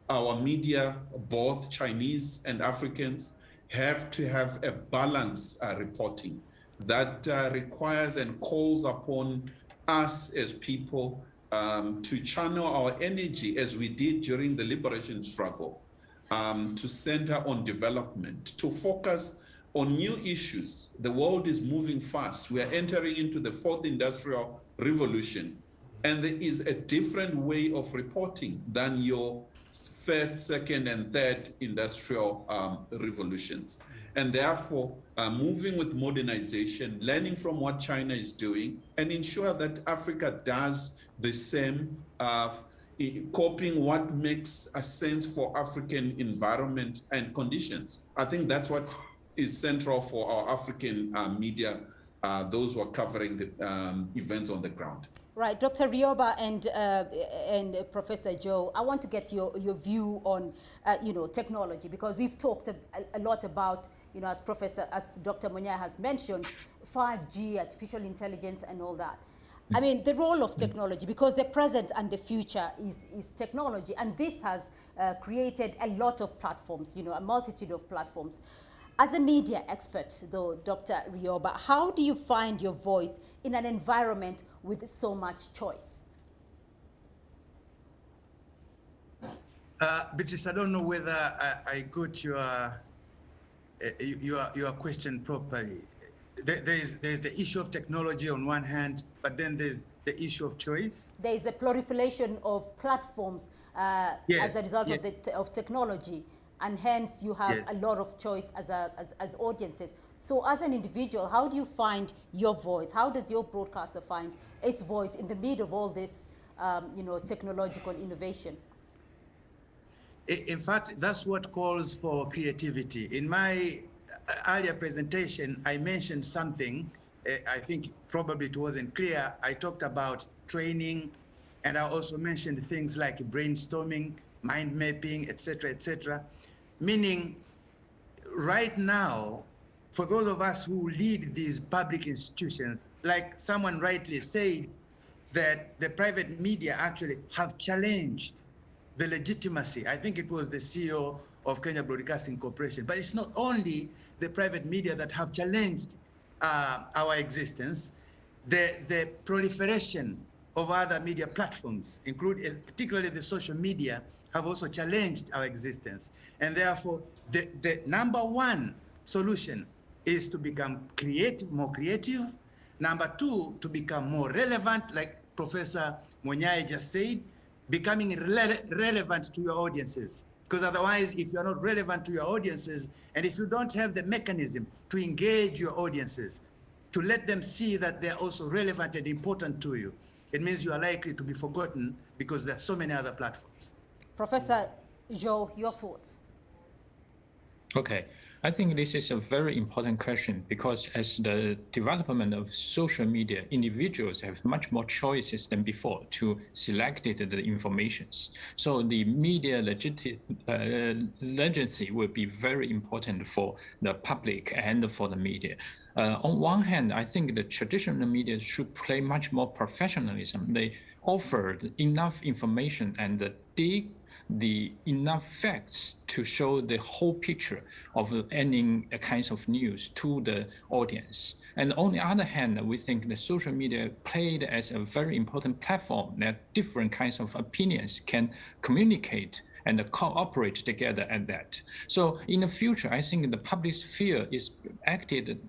our media, both Chinese and Africans, have to have a balanced reporting that requires and calls upon us as people to channel our energy, as we did during the liberation struggle, to center on development, to focus on new issues. The world is moving fast. We are entering into the fourth industrial revolution, and there is a different way of reporting than your first, second, and third industrial revolutions. And therefore, moving with modernization, learning from what China is doing, and ensure that Africa does the same, copying what makes a sense for African environment and conditions. I think that's what is central for our African media, those who are covering the events on the ground. Right, Dr. Rioba and Professor Joe, I want to get your view on technology, because we've talked a lot about, as Dr. Munya has mentioned, 5G, artificial intelligence, and all that. I mean, the role of technology, because the present and the future is technology, and this has created a lot of platforms, a multitude of platforms. As a media expert, though, Dr. Rioba, how do you find your voice in an environment with so much choice? Beatrice, I don't know whether I got your question properly. There's the issue of technology on one hand, but then there's the issue of choice. There is the proliferation of platforms as a result of technology. and hence you have Yes. a lot of choice as audiences. So as an individual, how do you find your voice? How does your broadcaster find its voice in the middle of all this technological innovation? In fact, that's what calls for creativity. In my earlier presentation, I mentioned something. I think probably it wasn't clear. I talked about training, and I also mentioned things like brainstorming, mind mapping, etc., meaning right now, for those of us who lead these public institutions, like someone rightly said, that the private media actually have challenged the legitimacy. I think it was the CEO of Kenya Broadcasting Corporation, but it's not only the private media that have challenged our existence. The proliferation of other media platforms, including particularly the social media, have also challenged our existence. And therefore, the number one solution is to become more creative. Number two, to become more relevant, like Professor Monyai just said, becoming relevant to your audiences. Because otherwise, if you're not relevant to your audiences, and if you don't have the mechanism to engage your audiences, to let them see that they're also relevant and important to you, it means you are likely to be forgotten because there are so many other platforms. Professor Joe, your thoughts? Okay, I think this is a very important question because as the development of social media, individuals have much more choices than before to select the informations. So the media legitimacy will be very important for the public and for the media. On one hand, I think the traditional media should play much more professionalism. They offered enough information and the enough facts to show the whole picture of any kinds of news to the audience. And on the other hand, we think the social media played as a very important platform that different kinds of opinions can communicate and cooperate together at that. So in the future, I think the public sphere is acted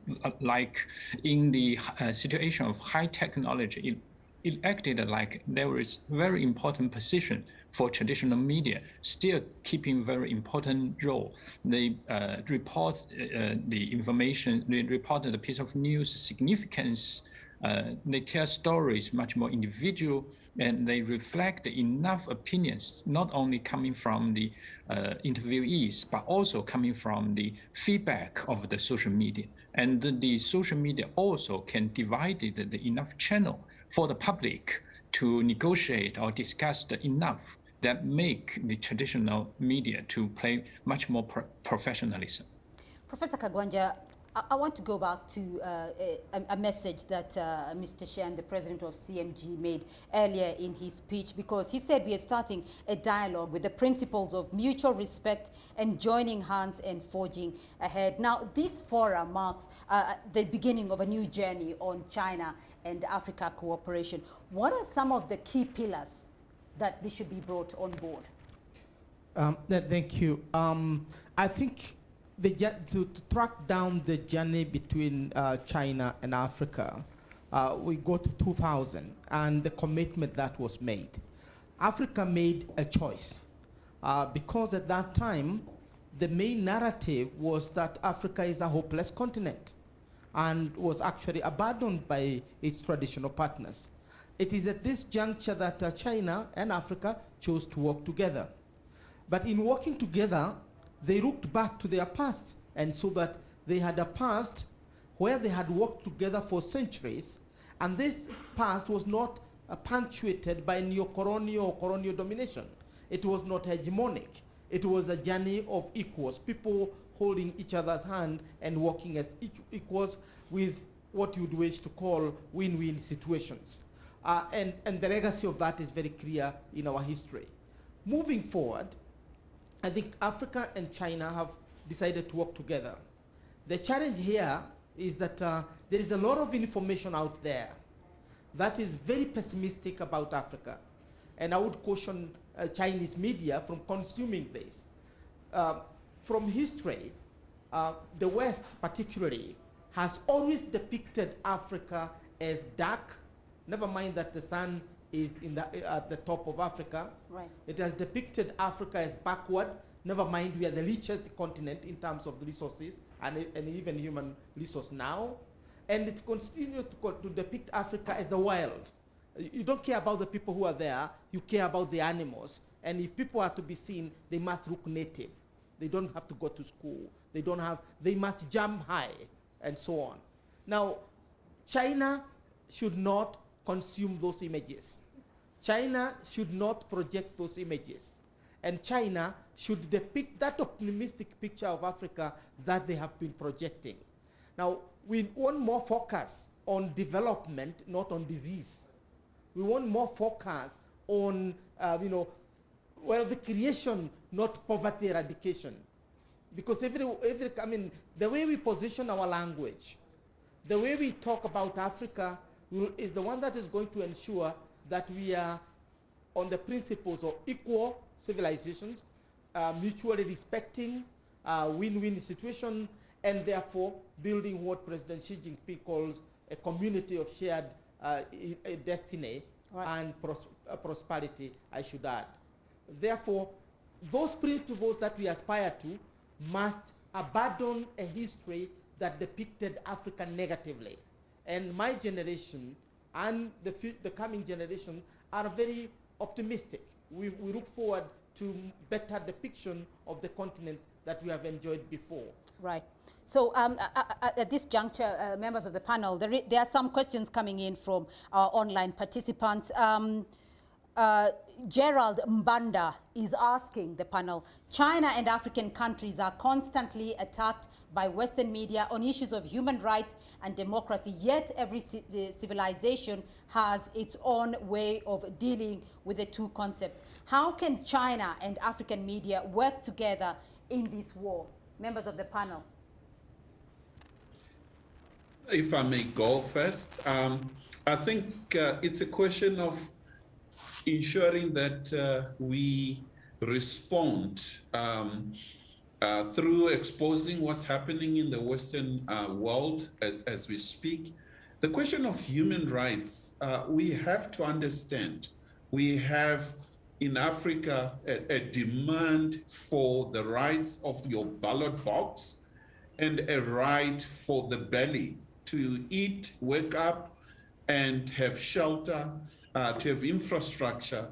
like in the situation of high technology. It acted like there is very important position for traditional media, still keeping very important role. They report the information, they report the piece of news significance, they tell stories much more individual, and they reflect enough opinions, not only coming from the interviewees, but also coming from the feedback of the social media. And the social media also can divide the enough channel for the public to negotiate or discuss enough that make the traditional media to play much more professionalism. Professor Kagwanja, I want to go back to a message that Mr. Shen, the president of CMG, made earlier in his speech, because he said we are starting a dialogue with the principles of mutual respect and joining hands and forging ahead. Now, this forum marks the beginning of a new journey on China and Africa cooperation. What are some of the key pillars that they should be brought on board? Thank you. I think to track down the journey between China and Africa, we go to 2000 and the commitment that was made. Africa made a choice because at that time, the main narrative was that Africa is a hopeless continent and was actually abandoned by its traditional partners. It is at this juncture that China and Africa chose to work together. But in working together, they looked back to their past and saw that they had a past where they had worked together for centuries, and this past was not punctuated by neo-colonial or colonial domination. It was not hegemonic. It was a journey of equals, people holding each other's hand and working as equals with what you'd wish to call win-win situations. And the legacy of that is very clear in our history. Moving forward, I think Africa and China have decided to work together. The challenge here is that there is a lot of information out there that is very pessimistic about Africa. And I would caution Chinese media from consuming this. From history, the West particularly has always depicted Africa as dark. Never mind that the sun is at the top of Africa. Right. It has depicted Africa as backward, Never mind, we are the richest continent in terms of the resources and even human resource now. And it continues to depict Africa as the wild. You don't care about the people who are there, you care about the animals. And if people are to be seen, they must look native. They don't have to go to school. They must jump high, and so on. Now, China should not consume those images. China should not project those images. And China should depict that optimistic picture of Africa that they have been projecting. Now, we want more focus on development, not on disease. We want more focus on, the creation, not poverty eradication. Because the way we position our language, the way we talk about Africa is the one that is going to ensure that we are on the principles of equal civilizations, mutually respecting, win-win situation, and therefore building what President Xi Jinping calls a community of shared destiny and prosperity, I should add. Therefore, those principles that we aspire to must abandon a history that depicted Africa negatively. And my generation and the coming generation are very optimistic. We look forward to better depiction of the continent that we have enjoyed before. Right. So at this juncture, members of the panel, there are some questions coming in from our online participants. Gerald Mbanda is asking the panel, China and African countries are constantly attacked by Western media on issues of human rights and democracy, yet every civilization has its own way of dealing with the two concepts. How can China and African media work together in this war? Members of the panel. If I may go first, I think it's a question of ensuring that we respond through exposing what's happening in the Western world as we speak. The question of human rights, we have to understand, we have in Africa a demand for the rights of your ballot box and a right for the belly to eat, wake up, and have shelter, to have infrastructure.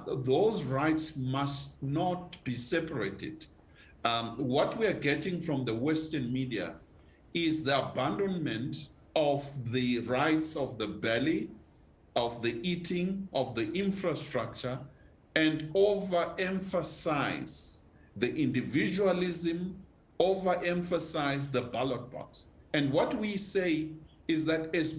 Those rights must not be separated. What we are getting from the Western media is the abandonment of the rights of the belly, of the eating, of the infrastructure, and overemphasize the individualism, overemphasize the ballot box. And what we say is that as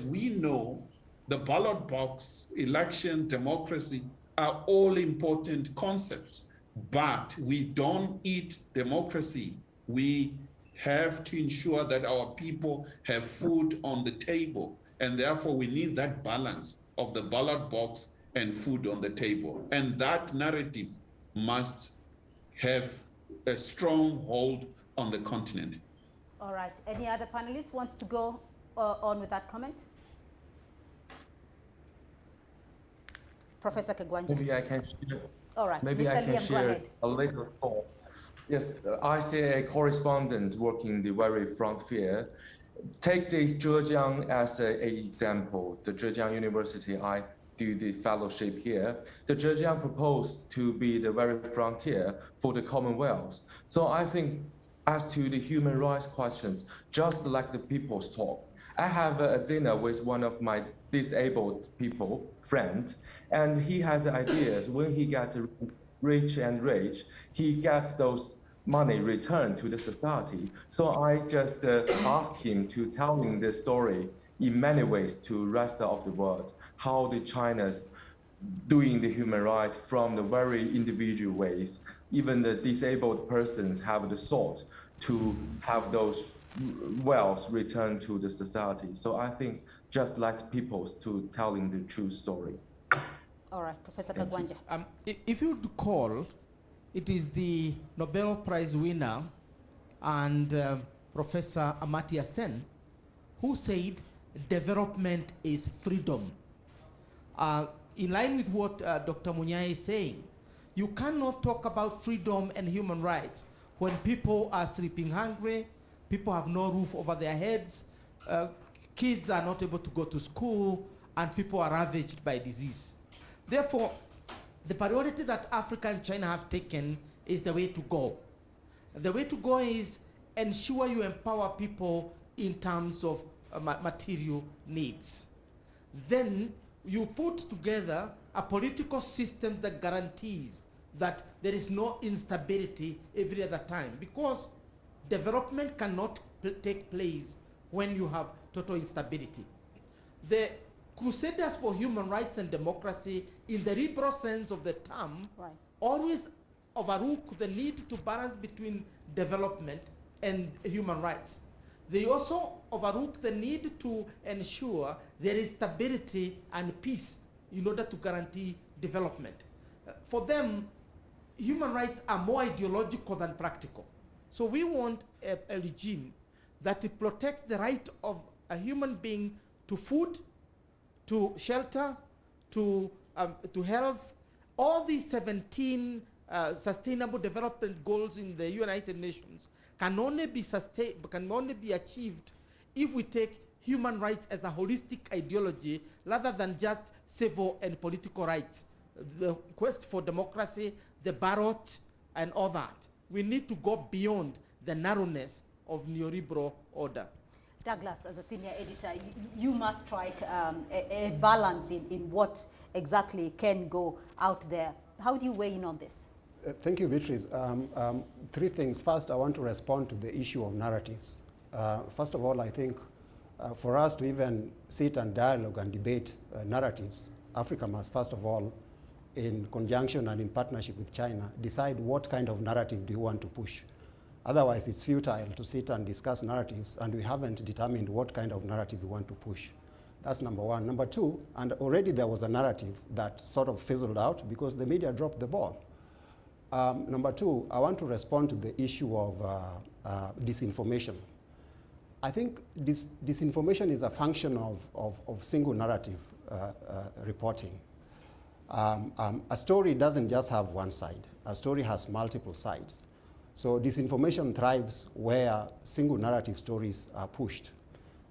we know, the ballot box, election, democracy are all important concepts, but we don't eat democracy. We have to ensure that our people have food on the table, and therefore we need that balance of the ballot box and food on the table. And that narrative must have a strong hold on the continent. All right, any other panelists wants to go on with that comment? Professor Kagwanja. Maybe I can share. All right, maybe Mr. I can Liam, share a little thought. Yes, I see a correspondent working the very frontier. Take the Zhejiang as an example. The Zhejiang University, I do the fellowship here. The Zhejiang proposed to be the very frontier for the Commonwealth. So I think as to the human rights questions, just like the people's talk, I have a dinner with one of my disabled people, friend, and he has ideas. When he gets rich, he gets those money returned to the society. So I just asked him to tell me the story in many ways to rest of the world, how the China's doing the human rights from the very individual ways. Even the disabled persons have the thought to have those wealth returned to the society. So I think just let people to telling the true story. All right, Professor Kagwanja. If you recall, it is the Nobel Prize winner and Professor Amartya Sen who said development is freedom. In line with what Dr. Munyai is saying, You cannot talk about freedom and human rights when people are sleeping hungry, people have no roof over their heads, kids are not able to go to school, and people are ravaged by disease. Therefore, the priority that Africa and China have taken is the way to go. The way to go is ensure you empower people in terms of material needs. Then you put together a political system that guarantees that there is no instability every other time, because development cannot take place when you have total instability. The crusaders for human rights and democracy, in the liberal sense of the term, always overlook the need to balance between development and human rights. They also overlook the need to ensure there is stability and peace in order to guarantee development. For them, human rights are more ideological than practical. So we want a regime that protects the right of a human being to food, to shelter, to health. All these 17 sustainable development goals in the United Nations can only be achieved if we take human rights as a holistic ideology rather than just civil and political rights. The quest for democracy, the ballot, and all that. We need to go beyond the narrowness of neoliberal order. Douglas, as a senior editor, you must strike a balance in what exactly can go out there. How do you weigh in on this? Thank you, Beatrice. Three things. First, I want to respond to the issue of narratives. First of all, I think for us to even sit and dialogue and debate narratives, Africa must, first of all, in conjunction and in partnership with China, decide what kind of narrative do you want to push. Otherwise, it's futile to sit and discuss narratives, and we haven't determined what kind of narrative we want to push. That's number one. Number two, and already there was a narrative that sort of fizzled out because the media dropped the ball. Number two, I want to respond to the issue of disinformation. I think disinformation is a function of single narrative reporting. A story doesn't just have one side. A story has multiple sides. So disinformation thrives where single narrative stories are pushed.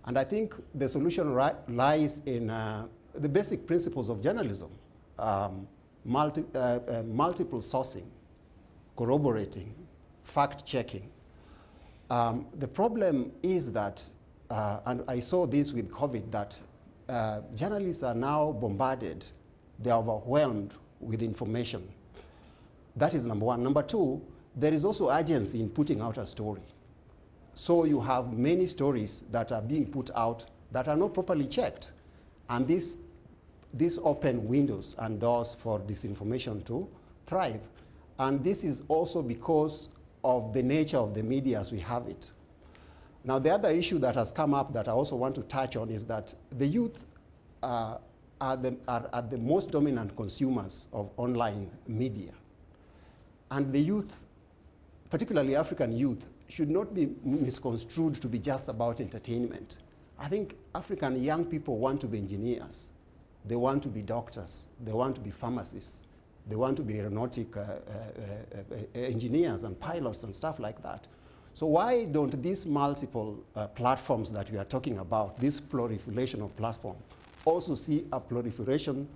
And I think the solution lies in the basic principles of journalism, multiple sourcing, corroborating, fact-checking. The problem is that, and I saw this with COVID, that journalists are now bombarded. They're overwhelmed with information. That is number one. Number two, there is also urgency in putting out a story. So you have many stories that are being put out that are not properly checked. And this open windows and doors for disinformation to thrive. And this is also because of the nature of the media as we have it. Now, the other issue that has come up that I also want to touch on is that the youth are the most dominant consumers of online media. And the youth, particularly African youth, should not be misconstrued to be just about entertainment. I think African young people want to be engineers. They want to be doctors. They want to be pharmacists. They want to be aeronautic engineers and pilots and stuff like that. So why don't these multiple platforms that we are talking about, this proliferation of platforms, also see a proliferation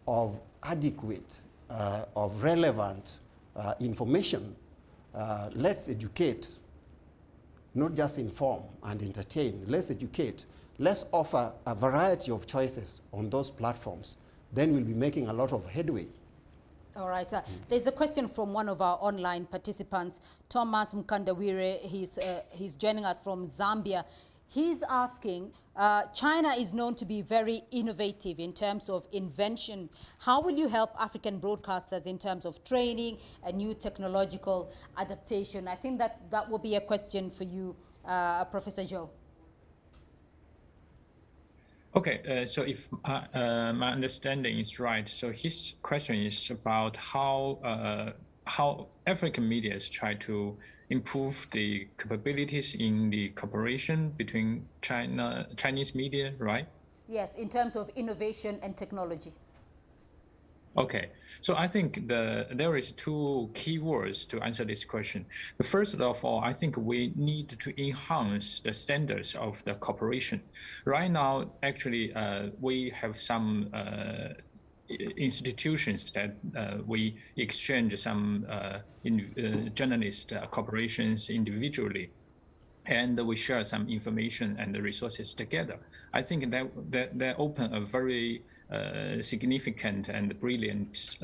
of adequate, of relevant information? Let's educate, not just inform and entertain. Let's educate. Let's offer a variety of choices on those platforms. Then we'll be making a lot of headway. All right. There's a question from one of our online participants, Thomas Mkandawire. He's joining us from Zambia. He's asking, China is known to be very innovative in terms of invention. How will you help African broadcasters in terms of training and new technological adaptation? I think that will be a question for you, Professor Zhou. Okay, so if my understanding is right, so his question is about how African media try to improve the capabilities in the cooperation between Chinese media, right? Yes, in terms of innovation and technology. Okay, so I think there is two key words to answer this question. First of all, I think we need to enhance the standards of the cooperation. Right now, actually, we have some institutions that we exchange some journalist corporations individually, and we share some information and the resources together. I think that open a very significant and brilliant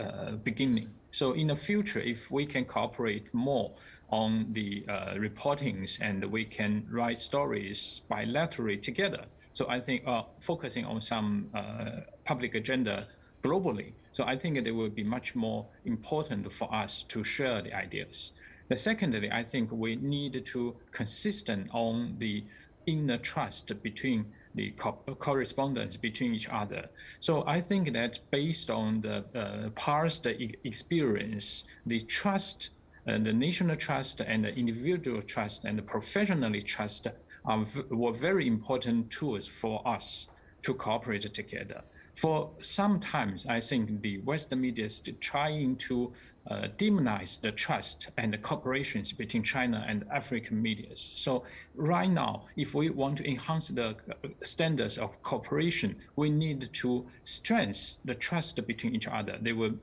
beginning. So in the future, if we can cooperate more on the reportings and we can write stories bilaterally together, so I think focusing on some public agenda globally, so I think it will be much more important for us to share the ideas. Secondly, I think we need to consistent on the inner trust between the correspondence between each other. So I think that based on the past experience, the trust, the national trust and the individual trust and the professional trust were very important tools for us to cooperate together. For some times, I think the Western media is trying to demonize the trust and the cooperations between China and African media. So right now, if we want to enhance the standards of cooperation, we need to strengthen the trust between each other. They will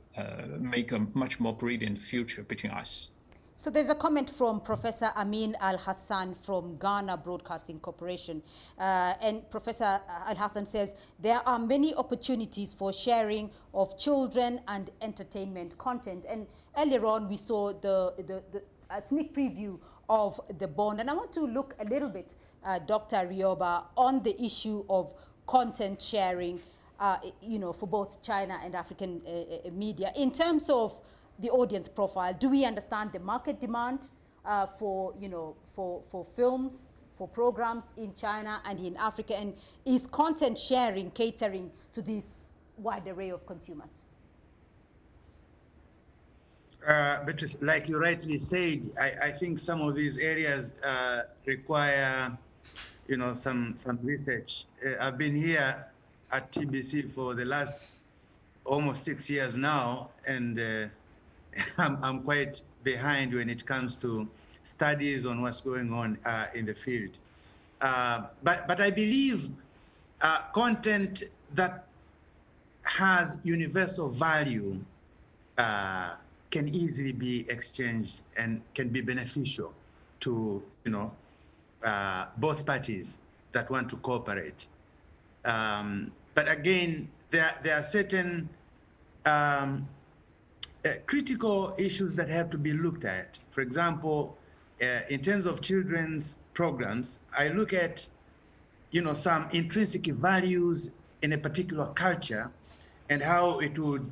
make a much more brilliant future between us. So there's a comment from Professor Amin Al-Hassan from Ghana Broadcasting Corporation. And Professor Al-Hassan says, there are many opportunities for sharing of children and entertainment content. And earlier on, we saw a sneak preview of the bond. And I want to look a little bit, Dr. Rioba, on the issue of content sharing, for both China and African media. In terms of the audience profile, do we understand the market demand for films, for programs in China and in Africa, and is content sharing catering to this wide array of consumers? But like you rightly said, I think some of these areas require, some research. I've been here at TBC for the last almost 6 years now, and I'm quite behind when it comes to studies on what's going on in the field. But I believe content that has universal value can easily be exchanged and can be beneficial to both parties that want to cooperate. But again, there are certain critical issues that have to be looked at. For example, in terms of children's programs, I look at, some intrinsic values in a particular culture and how it would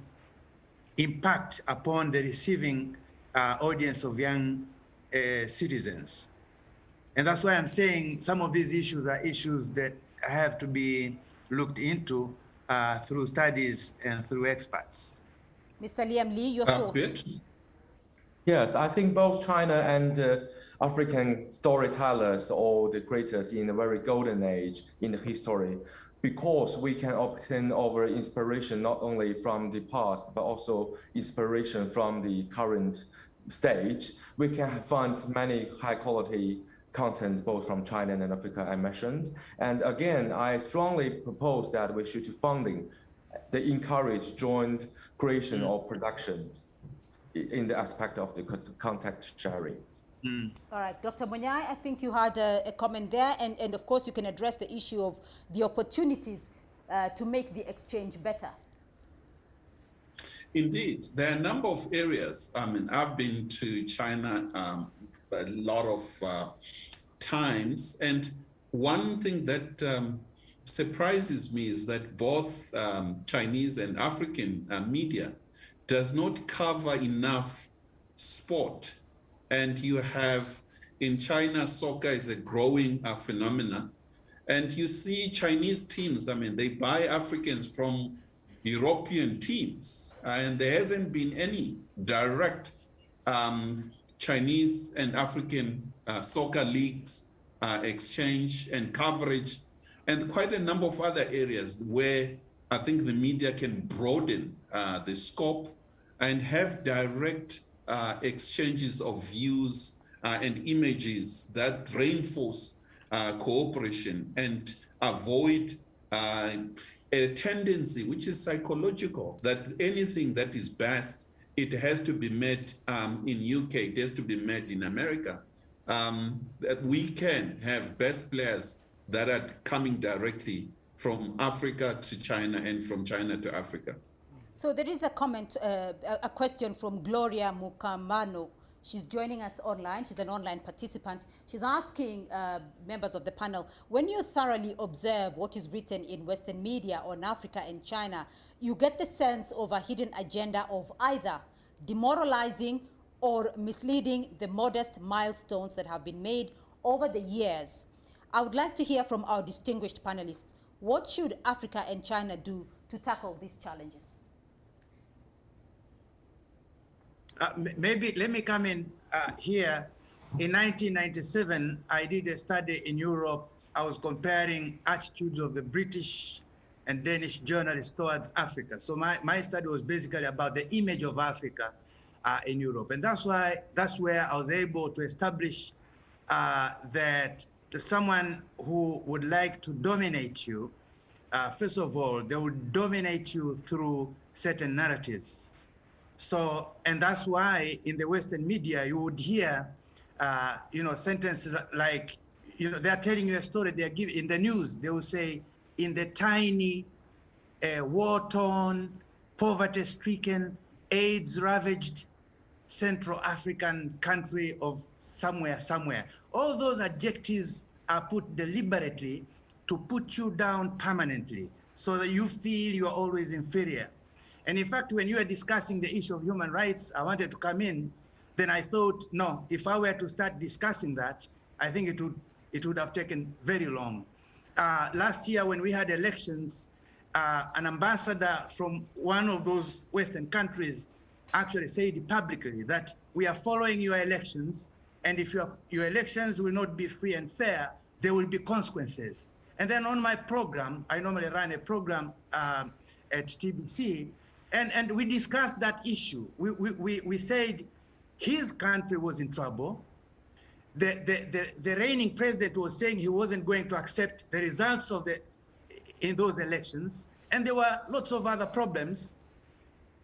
impact upon the receiving audience of young citizens. And that's why I'm saying some of these issues are issues that have to be looked into through studies and through experts. Mr. Liam Lee, your thoughts? Yes, I think both China and African storytellers are the greatest in a very golden age in the history, because we can obtain our inspiration not only from the past, but also inspiration from the current stage. We can find many high quality content both from China and Africa I mentioned. And again, I strongly propose that we should funding the encourage joint creation of productions in the aspect of the content sharing. All right, Dr. Munyai, I think you had a comment there, and of course you can address the issue of the opportunities to make the exchange better. Indeed, there are a number of areas. I mean, I've been to China a lot of times, and one thing that surprises me is that both Chinese and African media does not cover enough sport. And you have, in China, soccer is a growing phenomenon. And you see Chinese teams, I mean, they buy Africans from European teams. And there hasn't been any direct Chinese and African soccer leagues exchange and coverage, and quite a number of other areas where I think the media can broaden the scope and have direct exchanges of views and images that reinforce cooperation and avoid a tendency, which is psychological, that anything that is best, it has to be made in UK, it has to be made in America. That we can have best players that are coming directly from Africa to China and from China to Africa. So there is a comment, a question from Gloria Mukamano. She's joining us online. She's an online participant. She's asking members of the panel, when you thoroughly observe what is written in Western media on Africa and China, you get the sense of a hidden agenda of either demoralizing or misleading the modest milestones that have been made over the years. I would like to hear from our distinguished panelists. What should Africa and China do to tackle these challenges? Maybe let me come in here. In 1997, I did a study in Europe. I was comparing attitudes of the British and Danish journalists towards Africa. So my study was basically about the image of Africa in Europe. And that's where I was able to establish that someone who would like to dominate you, first of all, they would dominate you through certain narratives. So, and that's why in the Western media, you would hear, sentences like, they're telling you a story, they're giving, in the news, they will say, in the tiny, war-torn, poverty-stricken, AIDS-ravaged Central African country of somewhere. All those adjectives are put deliberately to put you down permanently so that you feel you are always inferior. And in fact, when you were discussing the issue of human rights, I wanted to come in, then I thought, no, if I were to start discussing that, I think it would have taken very long. Last year, when we had elections, an ambassador from one of those Western countries actually said publicly that we are following your elections, and if your elections will not be free and fair, there will be consequences. And then on my program, I normally run a program at TBC, and we discussed that issue. We said his country was in trouble. The reigning president was saying he wasn't going to accept the results of in those elections, and there were lots of other problems.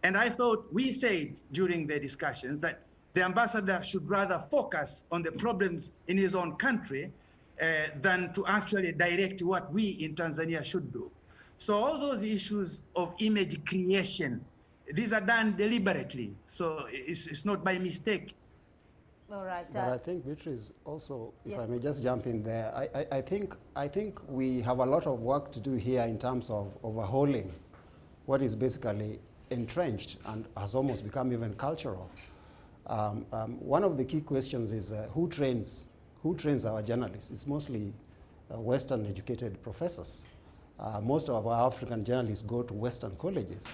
And I thought we said during the discussions that the ambassador should rather focus on the problems in his own country than to actually direct what we in Tanzania should do. So all those issues of image creation, these are done deliberately. So it's not by mistake. All right. But I think, Beatrice, also, if yes. I may just jump in there, I think we have a lot of work to do here in terms of overhauling what is basically entrenched and has almost become even cultural. One of the key questions is who trains our journalists? It's mostly Western educated professors. Most of our African journalists go to Western colleges.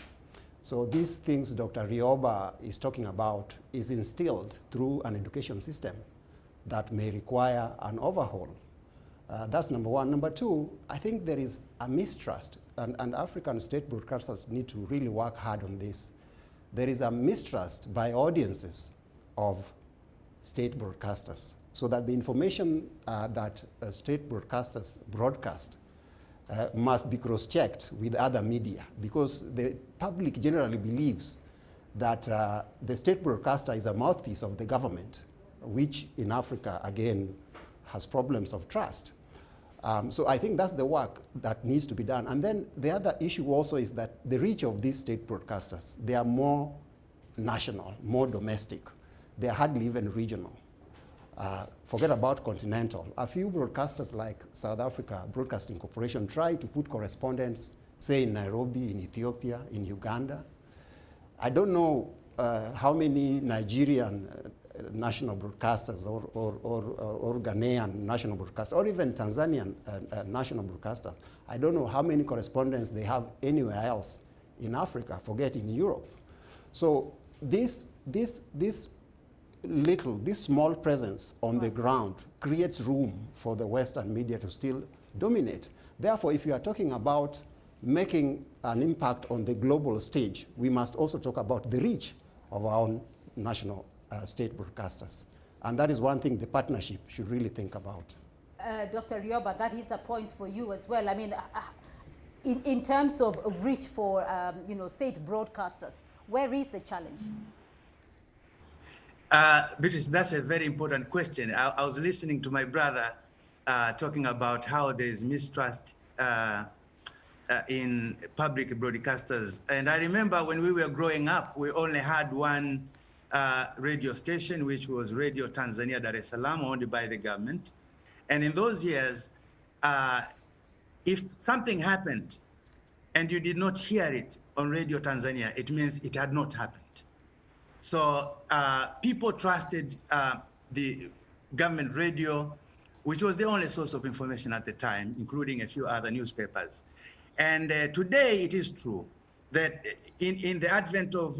So these things Dr. Rioba is talking about is instilled through an education system that may require an overhaul. That's number one. Number two, I think there is a mistrust, and African state broadcasters need to really work hard on this. There is a mistrust by audiences of state broadcasters, so that the information that state broadcasters broadcast must be cross-checked with other media, because the public generally believes that the state broadcaster is a mouthpiece of the government, which in Africa, again, has problems of trust. So I think that's the work that needs to be done. And then the other issue also is that the reach of these state broadcasters, they are more national, more domestic. They are hardly even regional. Forget about continental. A few broadcasters like South Africa Broadcasting Corporation try to put correspondents, say in Nairobi, in Ethiopia, in Uganda. I don't know how many Nigerian national broadcasters or Ghanaian national broadcasters, or even Tanzanian national broadcasters. I don't know how many correspondents they have anywhere else in Africa, forget in Europe. So this small presence on the ground creates room for the Western media to still dominate. Therefore, if you are talking about making an impact on the global stage, we must also talk about the reach of our own national state broadcasters. And that is one thing the partnership should really think about. Dr. Rioba, that is a point for you as well. I mean, in terms of reach for state broadcasters, where is the challenge? British, that's a very important question. I was listening to my brother talking about how there's mistrust in public broadcasters. And I remember when we were growing up, we only had one radio station, which was Radio Tanzania Dar es Salaam, owned by the government. And in those years, if something happened and you did not hear it on Radio Tanzania, it means it had not happened. So people trusted the government radio, which was the only source of information at the time, including a few other newspapers. And today it is true that in the advent of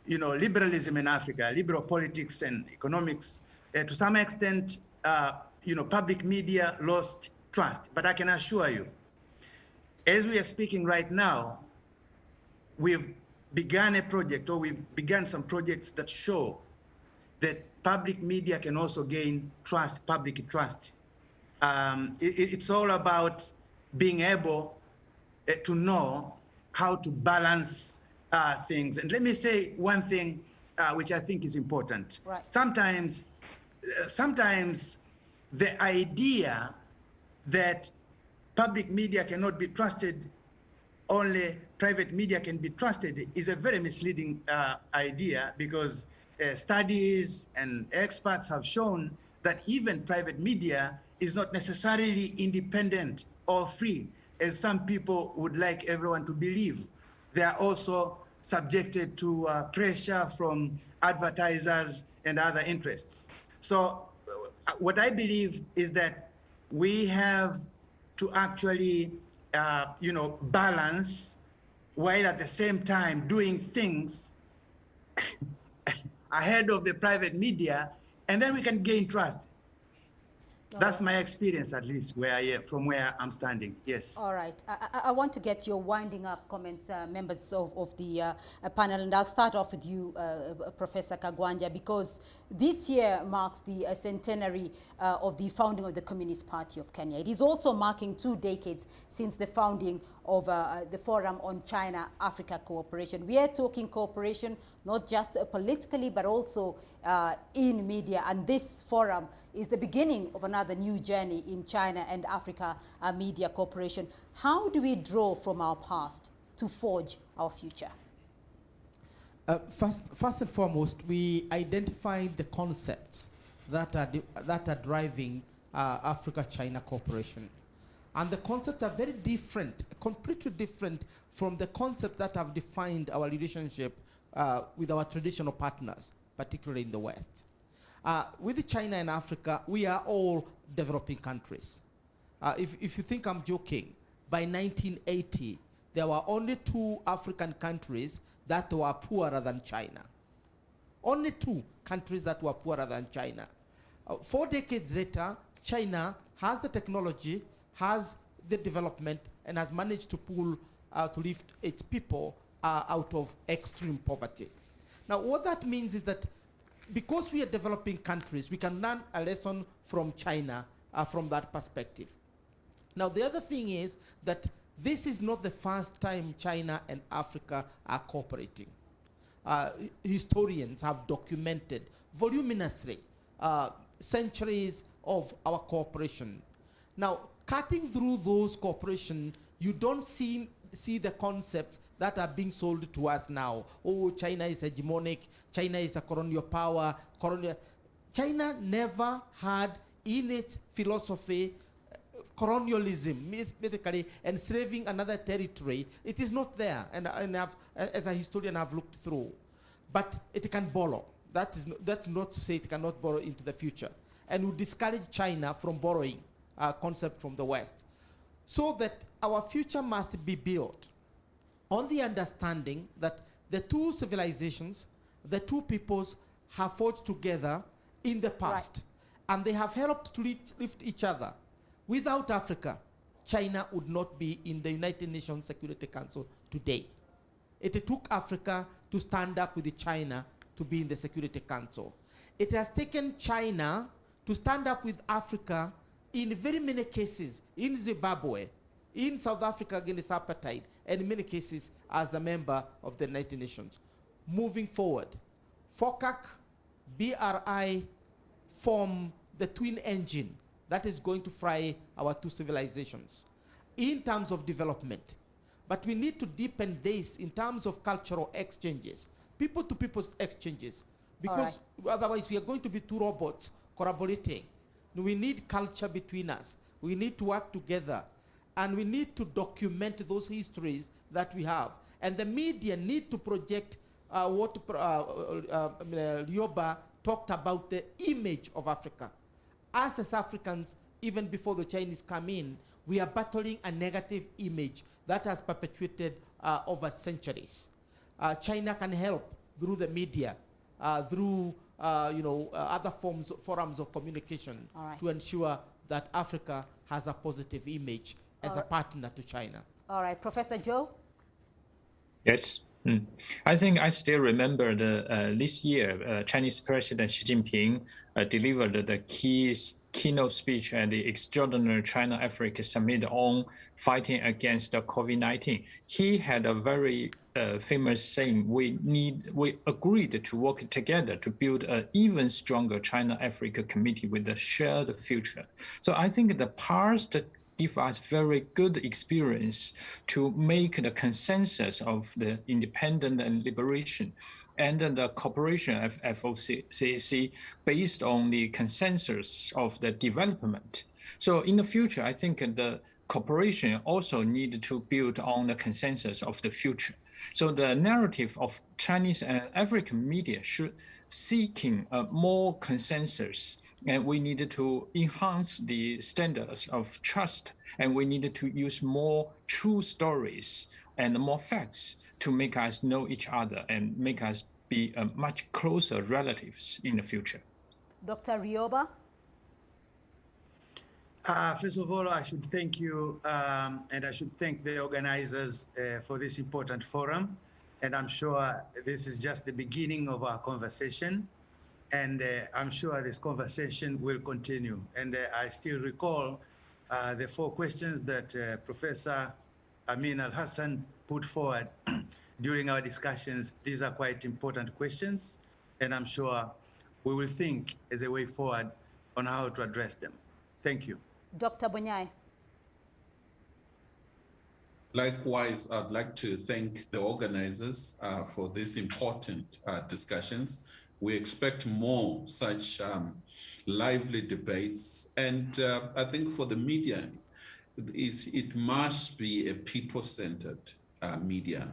liberalism in Africa, liberal politics and economics, to some extent, public media lost trust. But I can assure you, as we are speaking right now, we've began a project, or we've begun some projects that show that public media can also gain trust, public trust. It's all about being able to know how to balance things. And let me say one thing which I think is important. Right. Sometimes the idea that public media cannot be trusted, only private media can be trusted, is a very misleading idea, because studies and experts have shown that even private media is not necessarily independent or free, as some people would like everyone to believe. They are also subjected to pressure from advertisers and other interests. So what I believe is that we have to actually balance, while at the same time doing things ahead of the private media, and then we can gain trust. That's my experience, at least, from where I'm standing. Yes. All right. I want to get your winding up comments, members of the panel, and I'll start off with you, Professor Kagwanja, because this year marks the centenary of the founding of the Communist Party of Kenya. It is also marking 2 decades since the founding of the Forum on China-Africa Cooperation. We are talking cooperation not just politically, but also in media, and this forum is the beginning of another new journey in China and Africa media cooperation. How do we draw from our past to forge our future? First and foremost, we identified the concepts that are driving Africa-China cooperation. And the concepts are very different, completely different from the concepts that have defined our relationship with our traditional partners, particularly in the West. With China and Africa, we are all developing countries. If you think I'm joking, by 1980, there were only 2 African countries that were poorer than China. Only 2 countries that were poorer than China. 4 decades later, China has the technology, has the development, and has managed to to lift its people out of extreme poverty. Now, what that means is that because we are developing countries, we can learn a lesson from China from that perspective. Now, the other thing is that this is not the first time China and Africa are cooperating. Historians have documented voluminously centuries of our cooperation. Now, cutting through those cooperation, you don't see the concepts that are being sold to us now. Oh, China is hegemonic, China is a colonial power. China never had in its philosophy colonialism, basically enslaving another territory. It is not there, and as a historian I've looked through. But it can borrow. That's not to say it cannot borrow into the future. And we discourage China from borrowing concept from the West. So that our future must be built on the understanding that the 2 civilizations, the 2 peoples have forged together in the past. Right. And they have helped to lift each other. Without Africa, China would not be in the United Nations Security Council today. It took Africa to stand up with China to be in the Security Council. It has taken China to stand up with Africa in very many cases, in Zimbabwe, in South Africa against apartheid, and in many cases as a member of the United Nations. Moving forward, FOCAC, BRI form the twin engine that is going to fry our two civilizations in terms of development. But we need to deepen this in terms of cultural exchanges, people-to-people exchanges, because otherwise we are going to be two robots collaborating. We need culture between us. We need to work together. And we need to document those histories that we have. And the media need to project what Lioba talked about, the image of Africa. Us as Africans, even before the Chinese come in, we are battling a negative image that has perpetuated over centuries. China can help through the media, through other forums of communication to ensure that Africa has a positive image as a partner to China. All right, Professor Joe? Yes. I think I still remember this year, Chinese President Xi Jinping delivered the keynote speech at the extraordinary China-Africa Summit on fighting against the COVID-19. He had a very famous saying, we agreed to work together to build an even stronger China-Africa community with a shared future. So I think the past give us very good experience to make the consensus of the independent and liberation and the cooperation of FOCAC based on the consensus of the development. So in the future, I think the cooperation also need to build on the consensus of the future. So the narrative of Chinese and African media should seeking more consensus, and we needed to enhance the standards of trust, and we needed to use more true stories and more facts to make us know each other and make us be much closer relatives in the future. Dr. Rioba? First of all, I should thank you and I should thank the organizers for this important forum. And I'm sure this is just the beginning of our conversation. And I'm sure this conversation will continue. And I still recall the 4 questions that Professor Amin Al-Hassan put forward during our discussions. These are quite important questions, and I'm sure we will think as a way forward on how to address them. Thank you. Dr. Bonyai. Likewise, I'd like to thank the organizers for these important discussions. We expect more such lively debates. And I think for the media, it must be a people-centered media.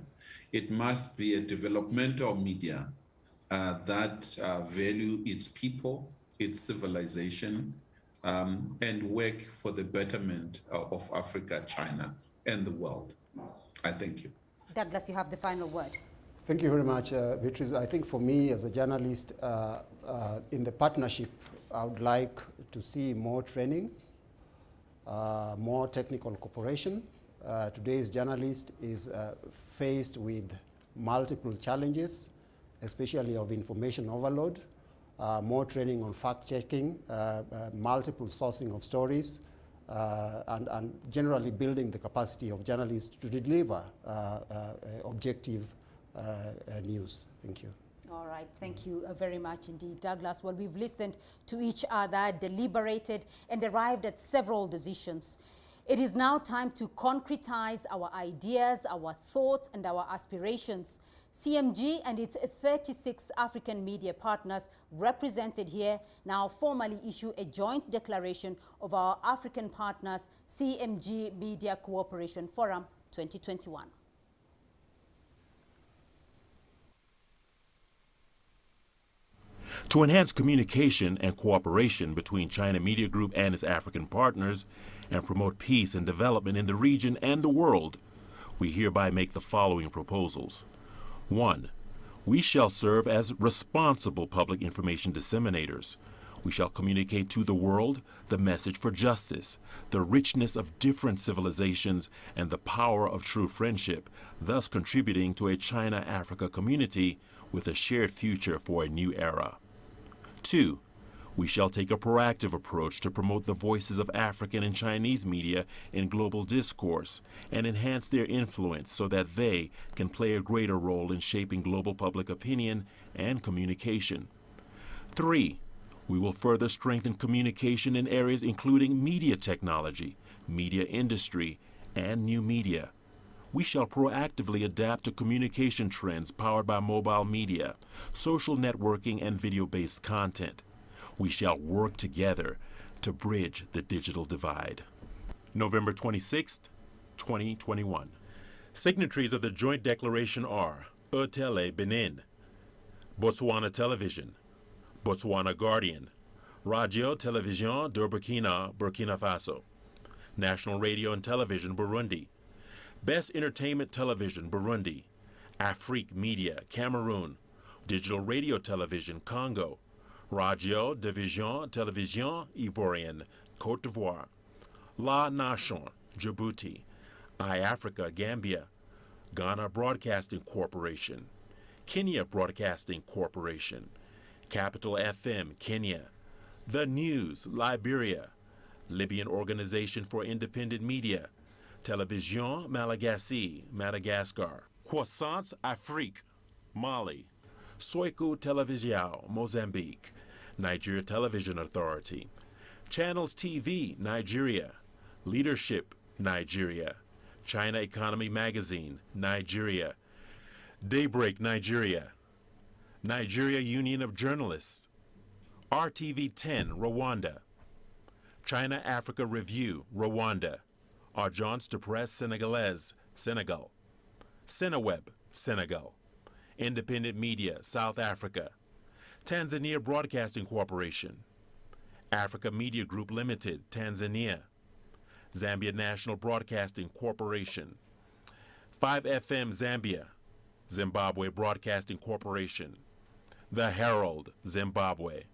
It must be a developmental media that value its people, its civilization, and work for the betterment of Africa, China, and the world. I thank you. Douglas, you have the final word. Thank you very much, Beatrice. I think for me as a journalist, in the partnership, I would like to see more training, more technical cooperation. Today's journalist is faced with multiple challenges, especially of information overload, more training on fact-checking, multiple sourcing of stories, and generally building the capacity of journalists to deliver objective news. Thank you. All right, thank you very much indeed, Douglas. Well, we've listened to each other, deliberated, and arrived at several decisions. It is now time to concretize our ideas, our thoughts, and our aspirations. CMG and its 36 African media partners represented here now formally issue a joint declaration of our African partners CMG Media Cooperation Forum 2021. To enhance communication and cooperation between China Media Group and its African partners and promote peace and development in the region and the world, we hereby make the following proposals. 1. We shall serve as responsible public information disseminators. We shall communicate to the world the message for justice, the richness of different civilizations, and the power of true friendship, thus contributing to a China-Africa community with a shared future for a new era. 2. We shall take a proactive approach to promote the voices of African and Chinese media in global discourse and enhance their influence so that they can play a greater role in shaping global public opinion and communication. 3. We will further strengthen communication in areas including media technology, media industry, and new media. We shall proactively adapt to communication trends powered by mobile media, social networking, and video-based content. We shall work together to bridge the digital divide. November 26, 2021. Signatories of the joint declaration are Tele Benin, Botswana Television, Botswana Guardian, Radio Television de Burkina, Burkina Faso, National Radio and Television Burundi, Best Entertainment Television Burundi, Afrique Media Cameroon, Digital Radio Television Congo, Radio Division Television Ivoirian Côte d'Ivoire, La Nation Djibouti, iAfrica Gambia, Ghana Broadcasting Corporation, Kenya Broadcasting Corporation, Capital FM Kenya, The News Liberia, Libyan Organization for Independent Media, Television Malagasy Madagascar, Croissance Afrique Mali, Soiku Televisião Mozambique, Nigeria Television Authority, Channels TV Nigeria, Leadership Nigeria, China Economy Magazine Nigeria, Daybreak Nigeria, Nigeria Union of Journalists, RTV 10 Rwanda, China Africa Review Rwanda, Agence de Presse Sénégalaise Senegal, Seneweb Senegal, Independent Media South Africa, Tanzania Broadcasting Corporation, Africa Media Group Limited Tanzania, Zambia National Broadcasting Corporation, 5FM Zambia, Zimbabwe Broadcasting Corporation, The Herald Zimbabwe.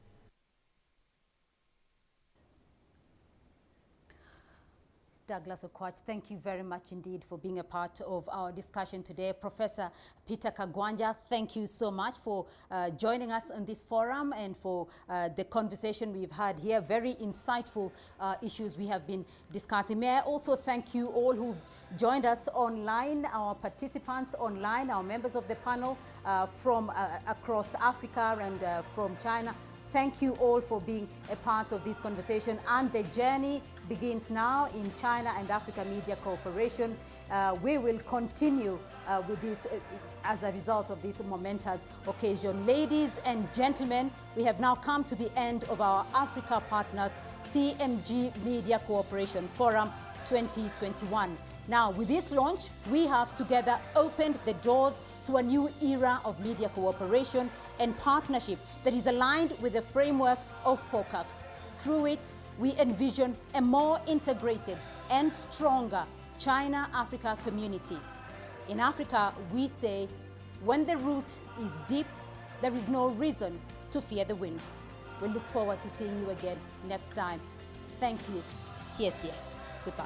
Douglas Okwach, thank you very much indeed for being a part of our discussion today. Professor Peter Kagwanja, thank you so much for joining us on this forum and for the conversation we've had here. Very insightful issues we have been discussing. May I also thank you all who joined us online, our participants online, our members of the panel from across Africa and from China. Thank you all for being a part of this conversation, and the journey begins now in China and Africa Media Cooperation. We will continue with this as a result of this momentous occasion. Ladies and gentlemen, we have now come to the end of our Africa Partners CMG Media Cooperation Forum 2021. Now, with this launch, we have together opened the doors to a new era of media cooperation and partnership that is aligned with the framework of FOCAC. Through it, we envision a more integrated and stronger China-Africa community. In Africa, we say, when the root is deep, there is no reason to fear the wind. We look forward to seeing you again next time. Thank you. Goodbye.